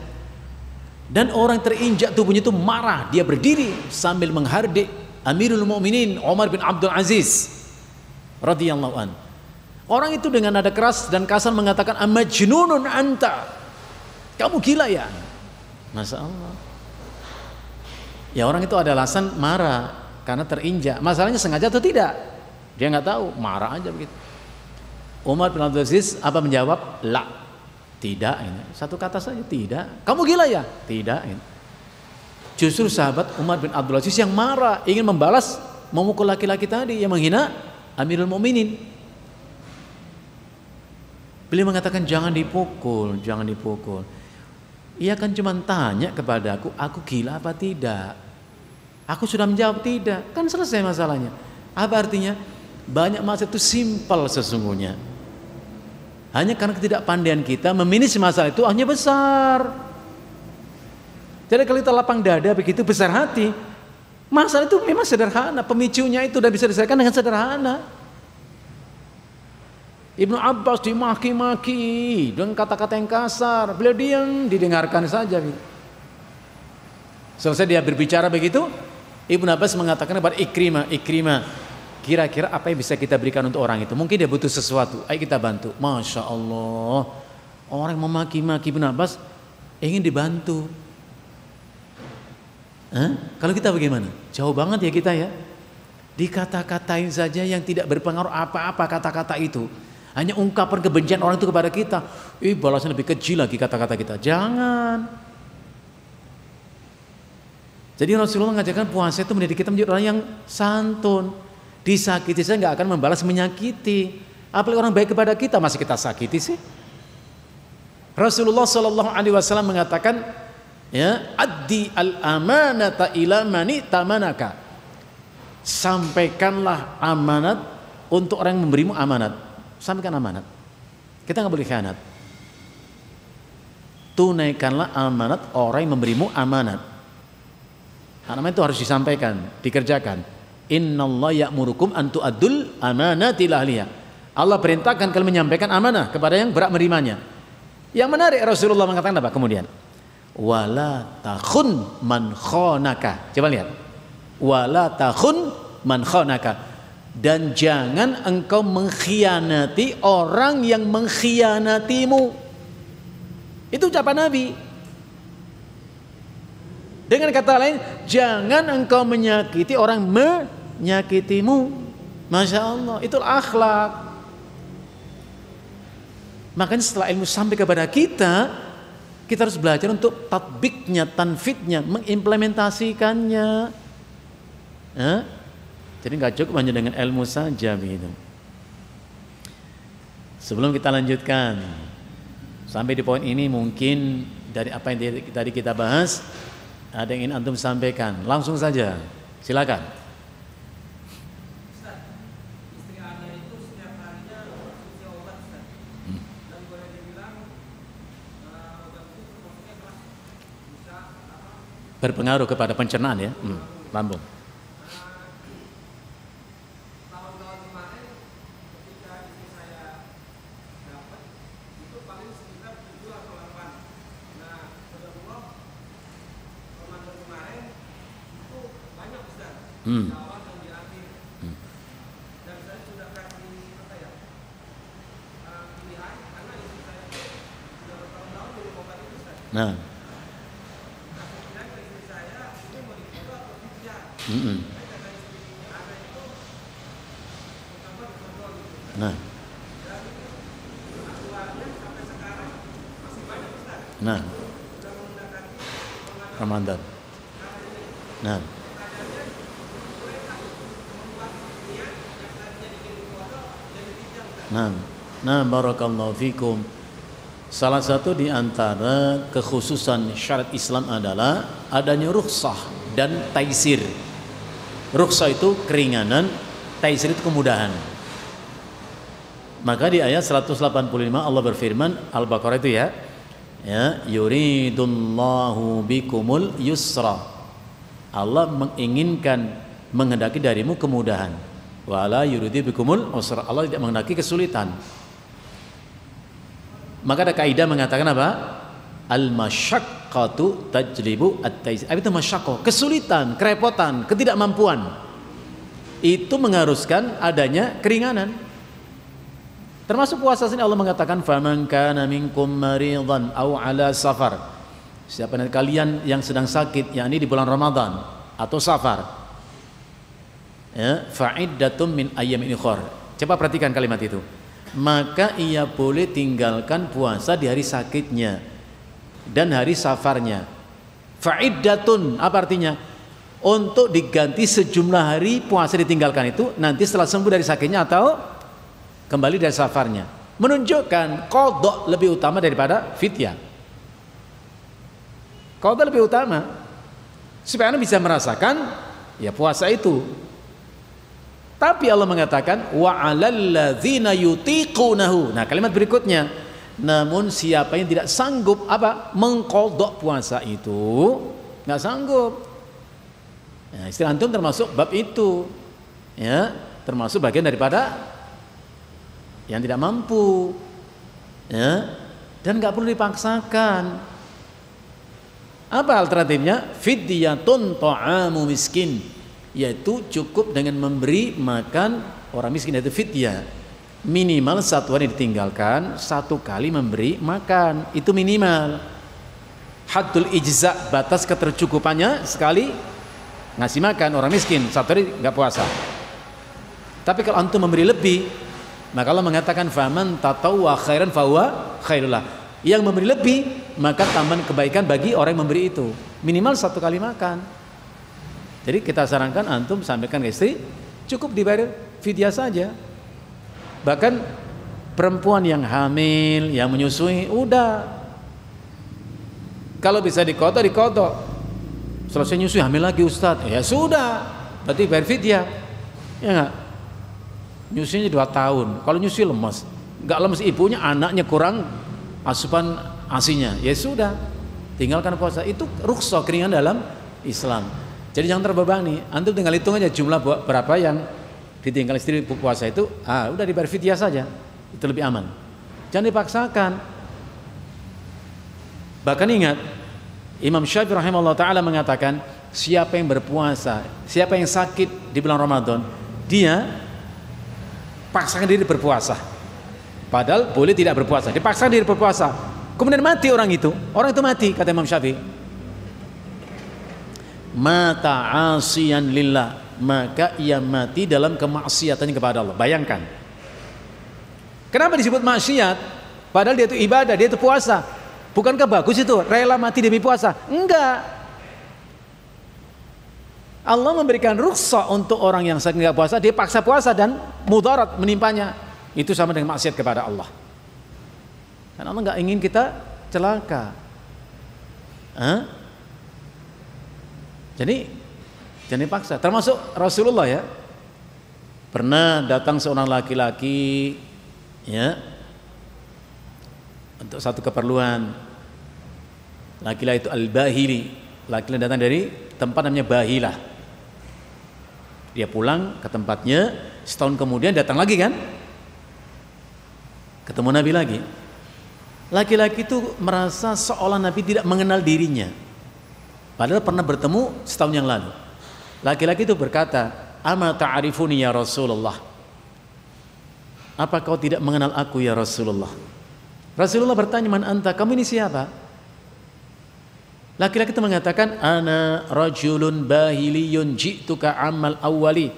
Dan orang terinjak tubuhnya itu marah, dia berdiri sambil menghardik Amirul Mukminin Umar bin Abdul Aziz radhiyallahu an. Orang itu dengan nada keras dan kasar mengatakan, "Amajnunun anta?" Kamu gila ya? Masya Allah. Ya orang itu ada alasan marah karena terinjak. Masalahnya sengaja atau tidak? Dia nggak tahu, marah aja begitu. Umar bin Abdul Aziz apa menjawab? La. Tidak, ini satu kata saja, tidak. Kamu gila ya? Tidak. Ini. Justru sahabat Umar bin Abdul Aziz yang marah, ingin membalas, memukul laki-laki tadi yang menghina Amirul Mukminin. Beliau mengatakan jangan dipukul, jangan dipukul. Ia kan cuma tanya kepadaku, aku gila apa tidak? Aku sudah menjawab tidak, kan selesai masalahnya. Apa artinya? Banyak masalah itu simpel sesungguhnya. Hanya karena ketidakpandaian kita meminus masalah itu hanya besar. Jadi kalau kita lapang dada begitu besar hati, masalah itu memang sederhana, pemicunya itu sudah bisa diselesaikan dengan sederhana. Ibnu Abbas dimaki-maki dengan kata-kata yang kasar, beliau diam, didengarkan saja. Selesai dia berbicara begitu, Ibnu Abbas mengatakan kepada Ikrimah, kira-kira apa yang bisa kita berikan untuk orang itu? Mungkin dia butuh sesuatu, ayo kita bantu. Masya Allah, orang memaki-maki Ibnu Abbas ingin dibantu. Kalau kita bagaimana? Jauh banget ya kita ya. Dikata-katain saja yang tidak berpengaruh apa-apa kata-kata itu. Hanya ungkapan kebencian orang itu kepada kita. Balasnya lebih kecil lagi kata-kata kita. Jangan. Jadi Rasulullah mengajarkan puasa itu mendidik kita menjadi orang yang santun. Disakiti saya nggak akan membalas menyakiti. Apalagi orang baik kepada kita masih kita sakiti sih. Rasulullah Shallallahu Alaihi Wasallam mengatakan, ya, addi al amanata ila mani tamanaka. Sampaikanlah amanat untuk orang yang memberimu amanat. Sampaikan amanat. Kita nggak boleh khianat. Tunaikanlah amanat orang yang memberimu amanat. Amanat itu harus disampaikan, dikerjakan. Innallaha ya'murukum an tu'addul amanati ila ahliha. Allah perintahkan kalian menyampaikan amanah kepada yang berhak menerimanya. Yang menarik Rasulullah mengatakan apa kemudian? Wala takhun man khonaka. Coba lihat. Wala takhun man khonaka. Dan jangan engkau mengkhianati orang yang mengkhianatimu. Itu ucapan Nabi. Dengan kata lain, jangan engkau menyakiti orang menyakitimu. Masya Allah, itulah akhlak. Makanya setelah ilmu sampai kepada kita harus belajar untuk tatbiknya, tanfidnya, mengimplementasikannya. Jadi nggak cukup hanya dengan ilmu saja begitu. Sebelum kita lanjutkan sampai di poin ini, mungkin dari apa yang tadi kita bahas, ada yang ingin antum sampaikan, langsung saja, silakan. Ustaz, istri Anda itu setiap harinya konsumsi obat, Ustaz. Dan boleh dibilang obat itu maksudnya keras, bisa berpengaruh kepada pencernaan ya, lambung. Tahun-tahun kemarin ketika istri saya dapat itu paling sekitar 7 atau 8. Nah, benar-benar Ramadan kemarin itu banyak Ustaz, di awal dan di akhir. Dan saya sudah kasih pilihan karena istri saya itu sudah bertahun-tahun minum obat itu Ustaz. Nah, Kasih pilihan ke istri saya itu mau difoto atau tidak. mm-mm. Saya kata istri Anda itu pertama difoto gitu. Nah, Dan aktualnya sampai sekarang masih banyak Ustaz. nah, Sudah mendekati Ramadan. Nah, nah, barakallahu fikum. Salah satu di antara kekhususan syariat Islam adalah adanya rukhsah dan taisir. Rukhsah itu keringanan, taisir itu kemudahan. Maka di ayat 185 Allah berfirman, Al-Baqarah itu ya, yuridullahu bikumul yusra. Allah menginginkan, menghendaki darimu kemudahan. Wala yuridu bikumul usra. Allah tidak menghendaki kesulitan. Maka ada kaidah mengatakan apa? Al-masyaqqatu tajlibu at-taysir. Apa itu masyaqqah? Kesulitan, kerepotan, ketidakmampuan. Itu mengharuskan adanya keringanan. Termasuk puasa sini Allah mengatakan faman kana minkum maridan aw ala safar. Siapa dari kalian yang sedang sakit, yakni di bulan Ramadan atau safar, ya, fa'iddatum min ayyamin ukhra. Coba perhatikan kalimat itu. Maka ia boleh tinggalkan puasa di hari sakitnya dan hari safarnya. Fa'iddatun apa artinya? Untuk diganti sejumlah hari puasa ditinggalkan itu nanti setelah sembuh dari sakitnya atau kembali dari safarnya. Menunjukkan qadha lebih utama daripada fidyah. Qadha lebih utama supaya Anda bisa merasakan ya puasa itu. Tapi Allah mengatakan wa 'alal ladzina yutiqunahu. Nah, kalimat berikutnya, namun siapa yang tidak sanggup apa? Mengqadha puasa itu, enggak sanggup. Nah, istilah antum termasuk bab itu. Ya, termasuk bagian daripada yang tidak mampu. Ya, dan enggak perlu dipaksakan. Apa alternatifnya? Fidyatun ta'amu miskin, yaitu cukup dengan memberi makan orang miskin, yaitu fidyah. Minimal satu hari ditinggalkan, satu kali memberi makan, itu minimal. Haddul ijza, batas ketercukupannya sekali ngasih makan orang miskin, satu hari nggak puasa. Tapi kalau antum memberi lebih, maka Allah mengatakan faman tatawwa khairan fahuwa khairullah. Yang memberi lebih maka tambahan kebaikan bagi orang yang memberi itu, minimal satu kali makan. Jadi kita sarankan antum sampaikan ke istri, cukup dibayar fidyah saja. Bahkan perempuan yang hamil, yang menyusui, udah kalau bisa dikodok. Selesai nyusui hamil lagi Ustadz, ya sudah, berarti bayar fidyah. Ya enggak? Nyusuinya 2 tahun, kalau nyusui lemas, enggak lemas ibunya, anaknya kurang asupan asinya, ya sudah, tinggalkan puasa. Itu rukhsah, keringan dalam Islam. Jadi jangan terbebani. Antum tinggal hitung aja jumlah berapa yang ditinggal istri puasa itu, udah dibayar fidyah saja. Itu lebih aman. Jangan dipaksakan. Bahkan ingat, Imam Syafi'i rahimahullah taala mengatakan, siapa yang berpuasa, siapa yang sakit di bulan Ramadan, dia paksakan diri berpuasa. Padahal boleh tidak berpuasa, dipaksakan diri berpuasa. Kemudian mati orang itu mati, kata Imam Syafi'i. Mata asiyan lillah, maka ia mati dalam kemaksiatannya kepada Allah. Bayangkan, kenapa disebut maksiat padahal dia itu ibadah, dia itu puasa? Bukankah bagus itu, rela mati demi puasa? Enggak. Allah memberikan rukhsah untuk orang yang sakit enggak puasa, dia paksa puasa dan mudarat menimpanya. Itu sama dengan maksiat kepada Allah. Dan Allah enggak ingin kita celaka. Jadi jangan dipaksa. Termasuk Rasulullah ya, pernah datang seorang laki-laki ya untuk satu keperluan. Laki-laki itu al-Bahili, laki-laki datang dari tempat namanya Bahilah. Dia pulang ke tempatnya, setahun kemudian datang lagi kan, ketemu Nabi lagi. Laki-laki itu merasa seolah Nabi tidak mengenal dirinya, padahal pernah bertemu setahun yang lalu. Laki-laki itu berkata, "Ama ta'arifuni ya Rasulullah?" Apa kau tidak mengenal aku ya Rasulullah? Rasulullah bertanya, "Man anta?" Kamu ini siapa? Laki-laki itu mengatakan, "Ana rajulun bahiliyun ji'tuka amal awwali."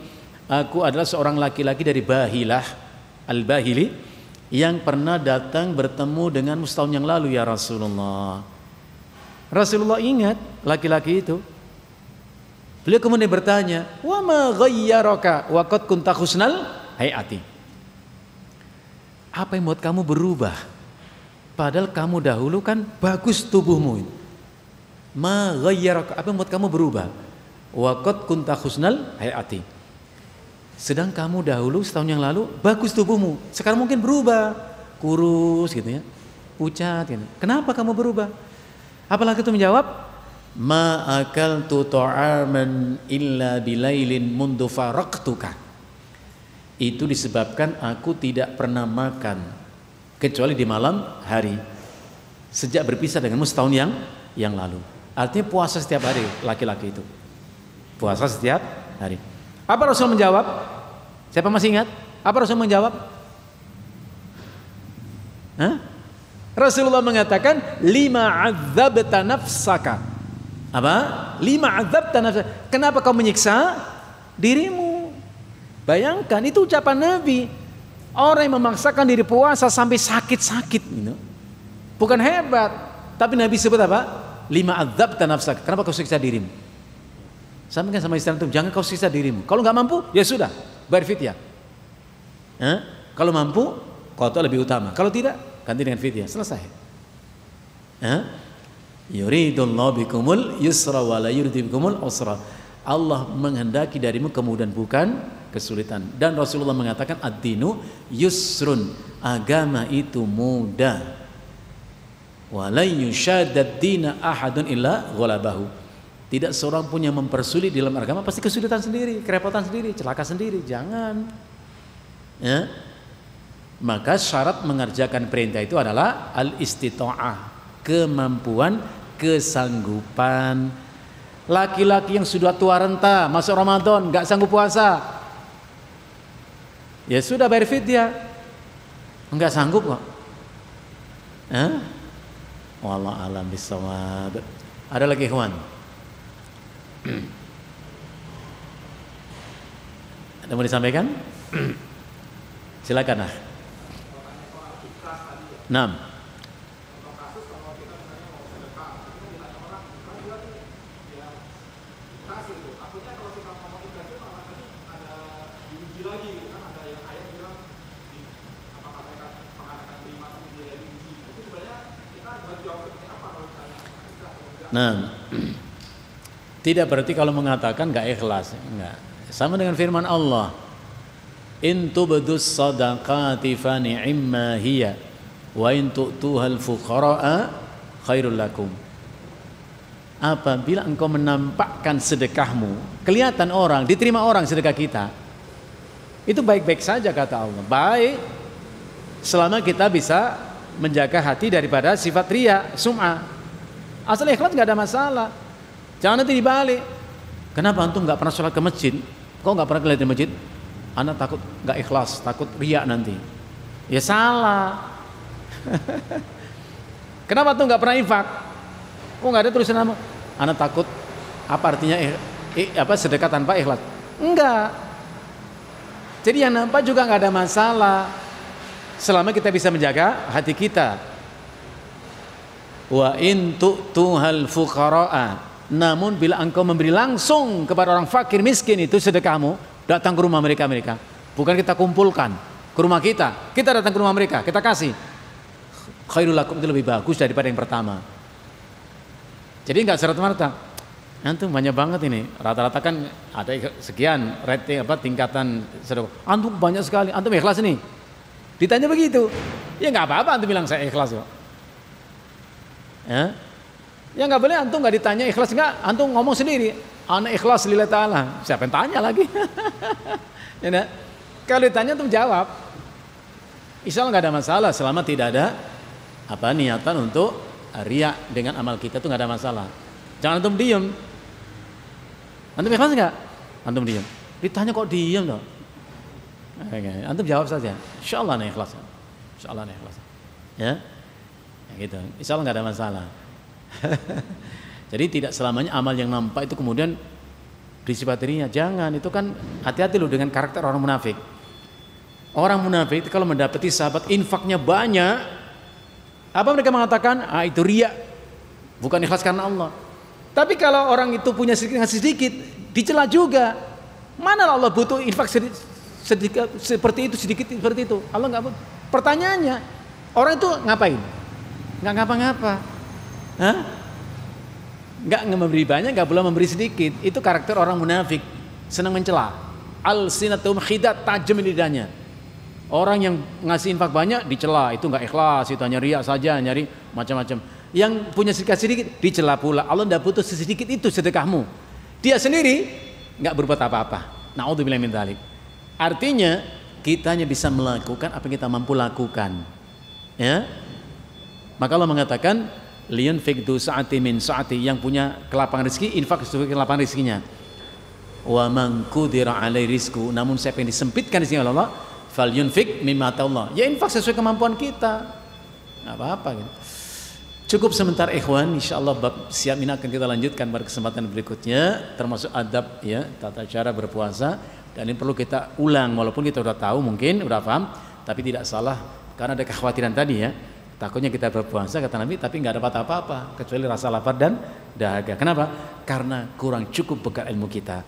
Aku adalah seorang laki-laki dari Bahilah, al-Bahili, yang pernah datang bertemu dengan setahun yang lalu ya Rasulullah. Rasulullah ingat laki-laki itu. Beliau kemudian bertanya, "Wa ma ghayyaraka wa qad kunta husnal hayati?" Apa yang membuat kamu berubah? Padahal kamu dahulu kan bagus tubuhmu. Ma ghayyaraka, apa yang membuat kamu berubah? Wa qad kunta husnal hayati. Sedang kamu dahulu setahun yang lalu bagus tubuhmu, sekarang mungkin berubah, kurus gitu ya, pucat gitu. Kenapa kamu berubah? Apalagi itu menjawab, "Ma akaltu ta'aman illa bilailin mundu faraqtuka." Itu disebabkan aku tidak pernah makan kecuali di malam hari. sejak berpisah denganmu setahun yang lalu. Artinya puasa setiap hari laki-laki itu. Puasa setiap hari. Apa Rasul menjawab? Siapa masih ingat? Apa Rasul menjawab? Hah? Rasulullah mengatakan, lima adzabta nafsaka. Apa? Lima adzabta nafsaka. Kenapa kau menyiksa dirimu? Bayangkan, itu ucapan Nabi. Orang yang memaksakan diri puasa sampai sakit-sakit, bukan hebat. Tapi Nabi sebut apa? Lima adzabta nafsaka. Kenapa kau siksa dirimu? Sampaikan sama istri antum, jangan kau siksa dirimu. Kalau nggak mampu, ya sudah, bayar fidyah. Kalau mampu, qada lebih utama. Kalau tidak, ganti dengan fidyah, selesai. Yuridullahu bikumul yusra wa la yuridu bikumul usra. Allah menghendaki darimu kemudahan bukan kesulitan. Dan Rasulullah mengatakan ad-dinu yusrun, agama itu mudah. Wa la yushadad dina ahadun illa ghalabahu. Tidak seorang pun yang mempersulit di dalam agama pasti kesulitan sendiri, kerepotan sendiri, celaka sendiri. Jangan. Maka syarat mengerjakan perintah itu adalah al-istita'ah, kemampuan, kesanggupan. Laki-laki yang sudah tua renta masuk Ramadan nggak sanggup puasa, ya sudah bayar fidyah. Nggak sanggup kok. Wallahu a'lam bishawab. Ada lagi ikhwan? Ada mau disampaikan? Silakan. 6. Nah, tidak berarti kalau mengatakan nggak ikhlas, enggak. Sama dengan firman Allah, in tubdus sadaqati fa ni'ma hiya wa in tu'tuhal fuqara'a khairul lakum. Apabila engkau menampakkan sedekahmu, kelihatan orang, diterima orang sedekah kita, itu baik-baik saja kata Allah. Baik, selama kita bisa menjaga hati daripada sifat riya, sum'ah. Asal ikhlas nggak ada masalah. Jangan nanti dibalik. Kenapa antum nggak pernah sholat ke masjid? Kok nggak pernah kelihatan di masjid? Anak takut nggak ikhlas, takut riya nanti. Ya salah. Kenapa antum nggak pernah infak? Kok nggak ada tulisan nama? Anak takut. Apa artinya sedekah tanpa ikhlas? Enggak. Jadi yang nampak juga nggak ada masalah. Selama kita bisa menjaga hati kita. Wa in tu'tuhal fuqara'a, namun bila engkau memberi langsung kepada orang fakir miskin itu sedekahmu, datang ke rumah mereka, bukan kita kumpulkan ke rumah kita datang ke rumah mereka, kita kasih, khairul lakum, itu lebih bagus daripada yang pertama. Jadi enggak serta-merta antum banyak banget ini, rata-rata kan ada sekian rating tingkatan sedekah, antum banyak sekali, antum ikhlas nih, ditanya begitu, ya nggak apa-apa antum bilang saya ikhlas kok. Ya nggak boleh, antum nggak ditanya ikhlas nggak, antum ngomong sendiri, anak ikhlas lillahi ta'ala, siapa yang tanya lagi? Ya, kalau ditanya antum jawab, insya Allah nggak ada masalah selama tidak ada niatan untuk riya dengan amal kita, tuh nggak ada masalah. Jangan antum diem, antum ikhlas nggak? Antum diem, ditanya kok diem loh? Antum jawab saja, insya Allah nih ikhlas, insya Allah nih ikhlas, ya. Gitu. Insya Allah nggak ada masalah. Jadi tidak selamanya amal yang nampak itu kemudian disifatinya. Jangan, itu kan hati-hati loh dengan karakter orang munafik. Orang munafik itu kalau mendapati sahabat infaknya banyak, apa mereka mengatakan? Itu riya, bukan ikhlas karena Allah. Tapi kalau orang itu punya sedikit, dicela juga. Mana Allah butuh infak sedikit seperti itu, sedikit seperti itu? Allah nggak butuh. Pertanyaannya, orang itu ngapain? Nggak ngapa-ngapa, nggak memberi banyak, nggak boleh memberi sedikit. Itu karakter orang munafik, senang mencela. Al-sinatum khidat, tajam lidahnya. Orang yang ngasih infak banyak dicela, itu nggak ikhlas, itu hanya riya saja, nyari macam-macam. Yang punya sedikit dicela pula. Allah nggak butuh sedikit itu sedekahmu. Dia sendiri nggak berbuat apa-apa. Na'udzubillahi min dzalik. Artinya kita hanya bisa melakukan apa yang kita mampu lakukan, ya. Maka Allah mengatakan liyunfiq du sa'ati min sa'ati, yang punya kelapangan rezeki infak sesuai kelapangan rezekinya. Wa man qudira alai rizqu, namun siapa yang disempitkan rezekinya oleh Allah, falyunfiq mimma ataallah, ya infak sesuai kemampuan kita. Enggak apa-apa gitu. Cukup sebentar ikhwan, insyaallah bab siap ini akan kita lanjutkan pada kesempatan berikutnya, termasuk adab ya, tata cara berpuasa, dan ini perlu kita ulang walaupun kita sudah tahu mungkin sudah paham, tapi tidak salah karena ada kekhawatiran tadi ya. Takutnya kita berpuasa kata Nabi tapi nggak dapat apa-apa kecuali rasa lapar dan dahaga. Kenapa? Karena kurang cukup bekal ilmu kita.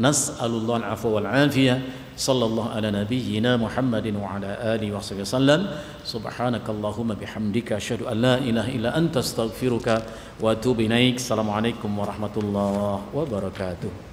Nas'alullah al-'afwa wal 'afiyah. Sallallahu ala nabiyyina Muhammadin wa ala alihi wa sallam. Subhanakallahumma bihamdika asyhadu an la ilaha illa anta astaghfiruka wa atubu ilaik. Assalamualaikum warahmatullahi wabarakatuh.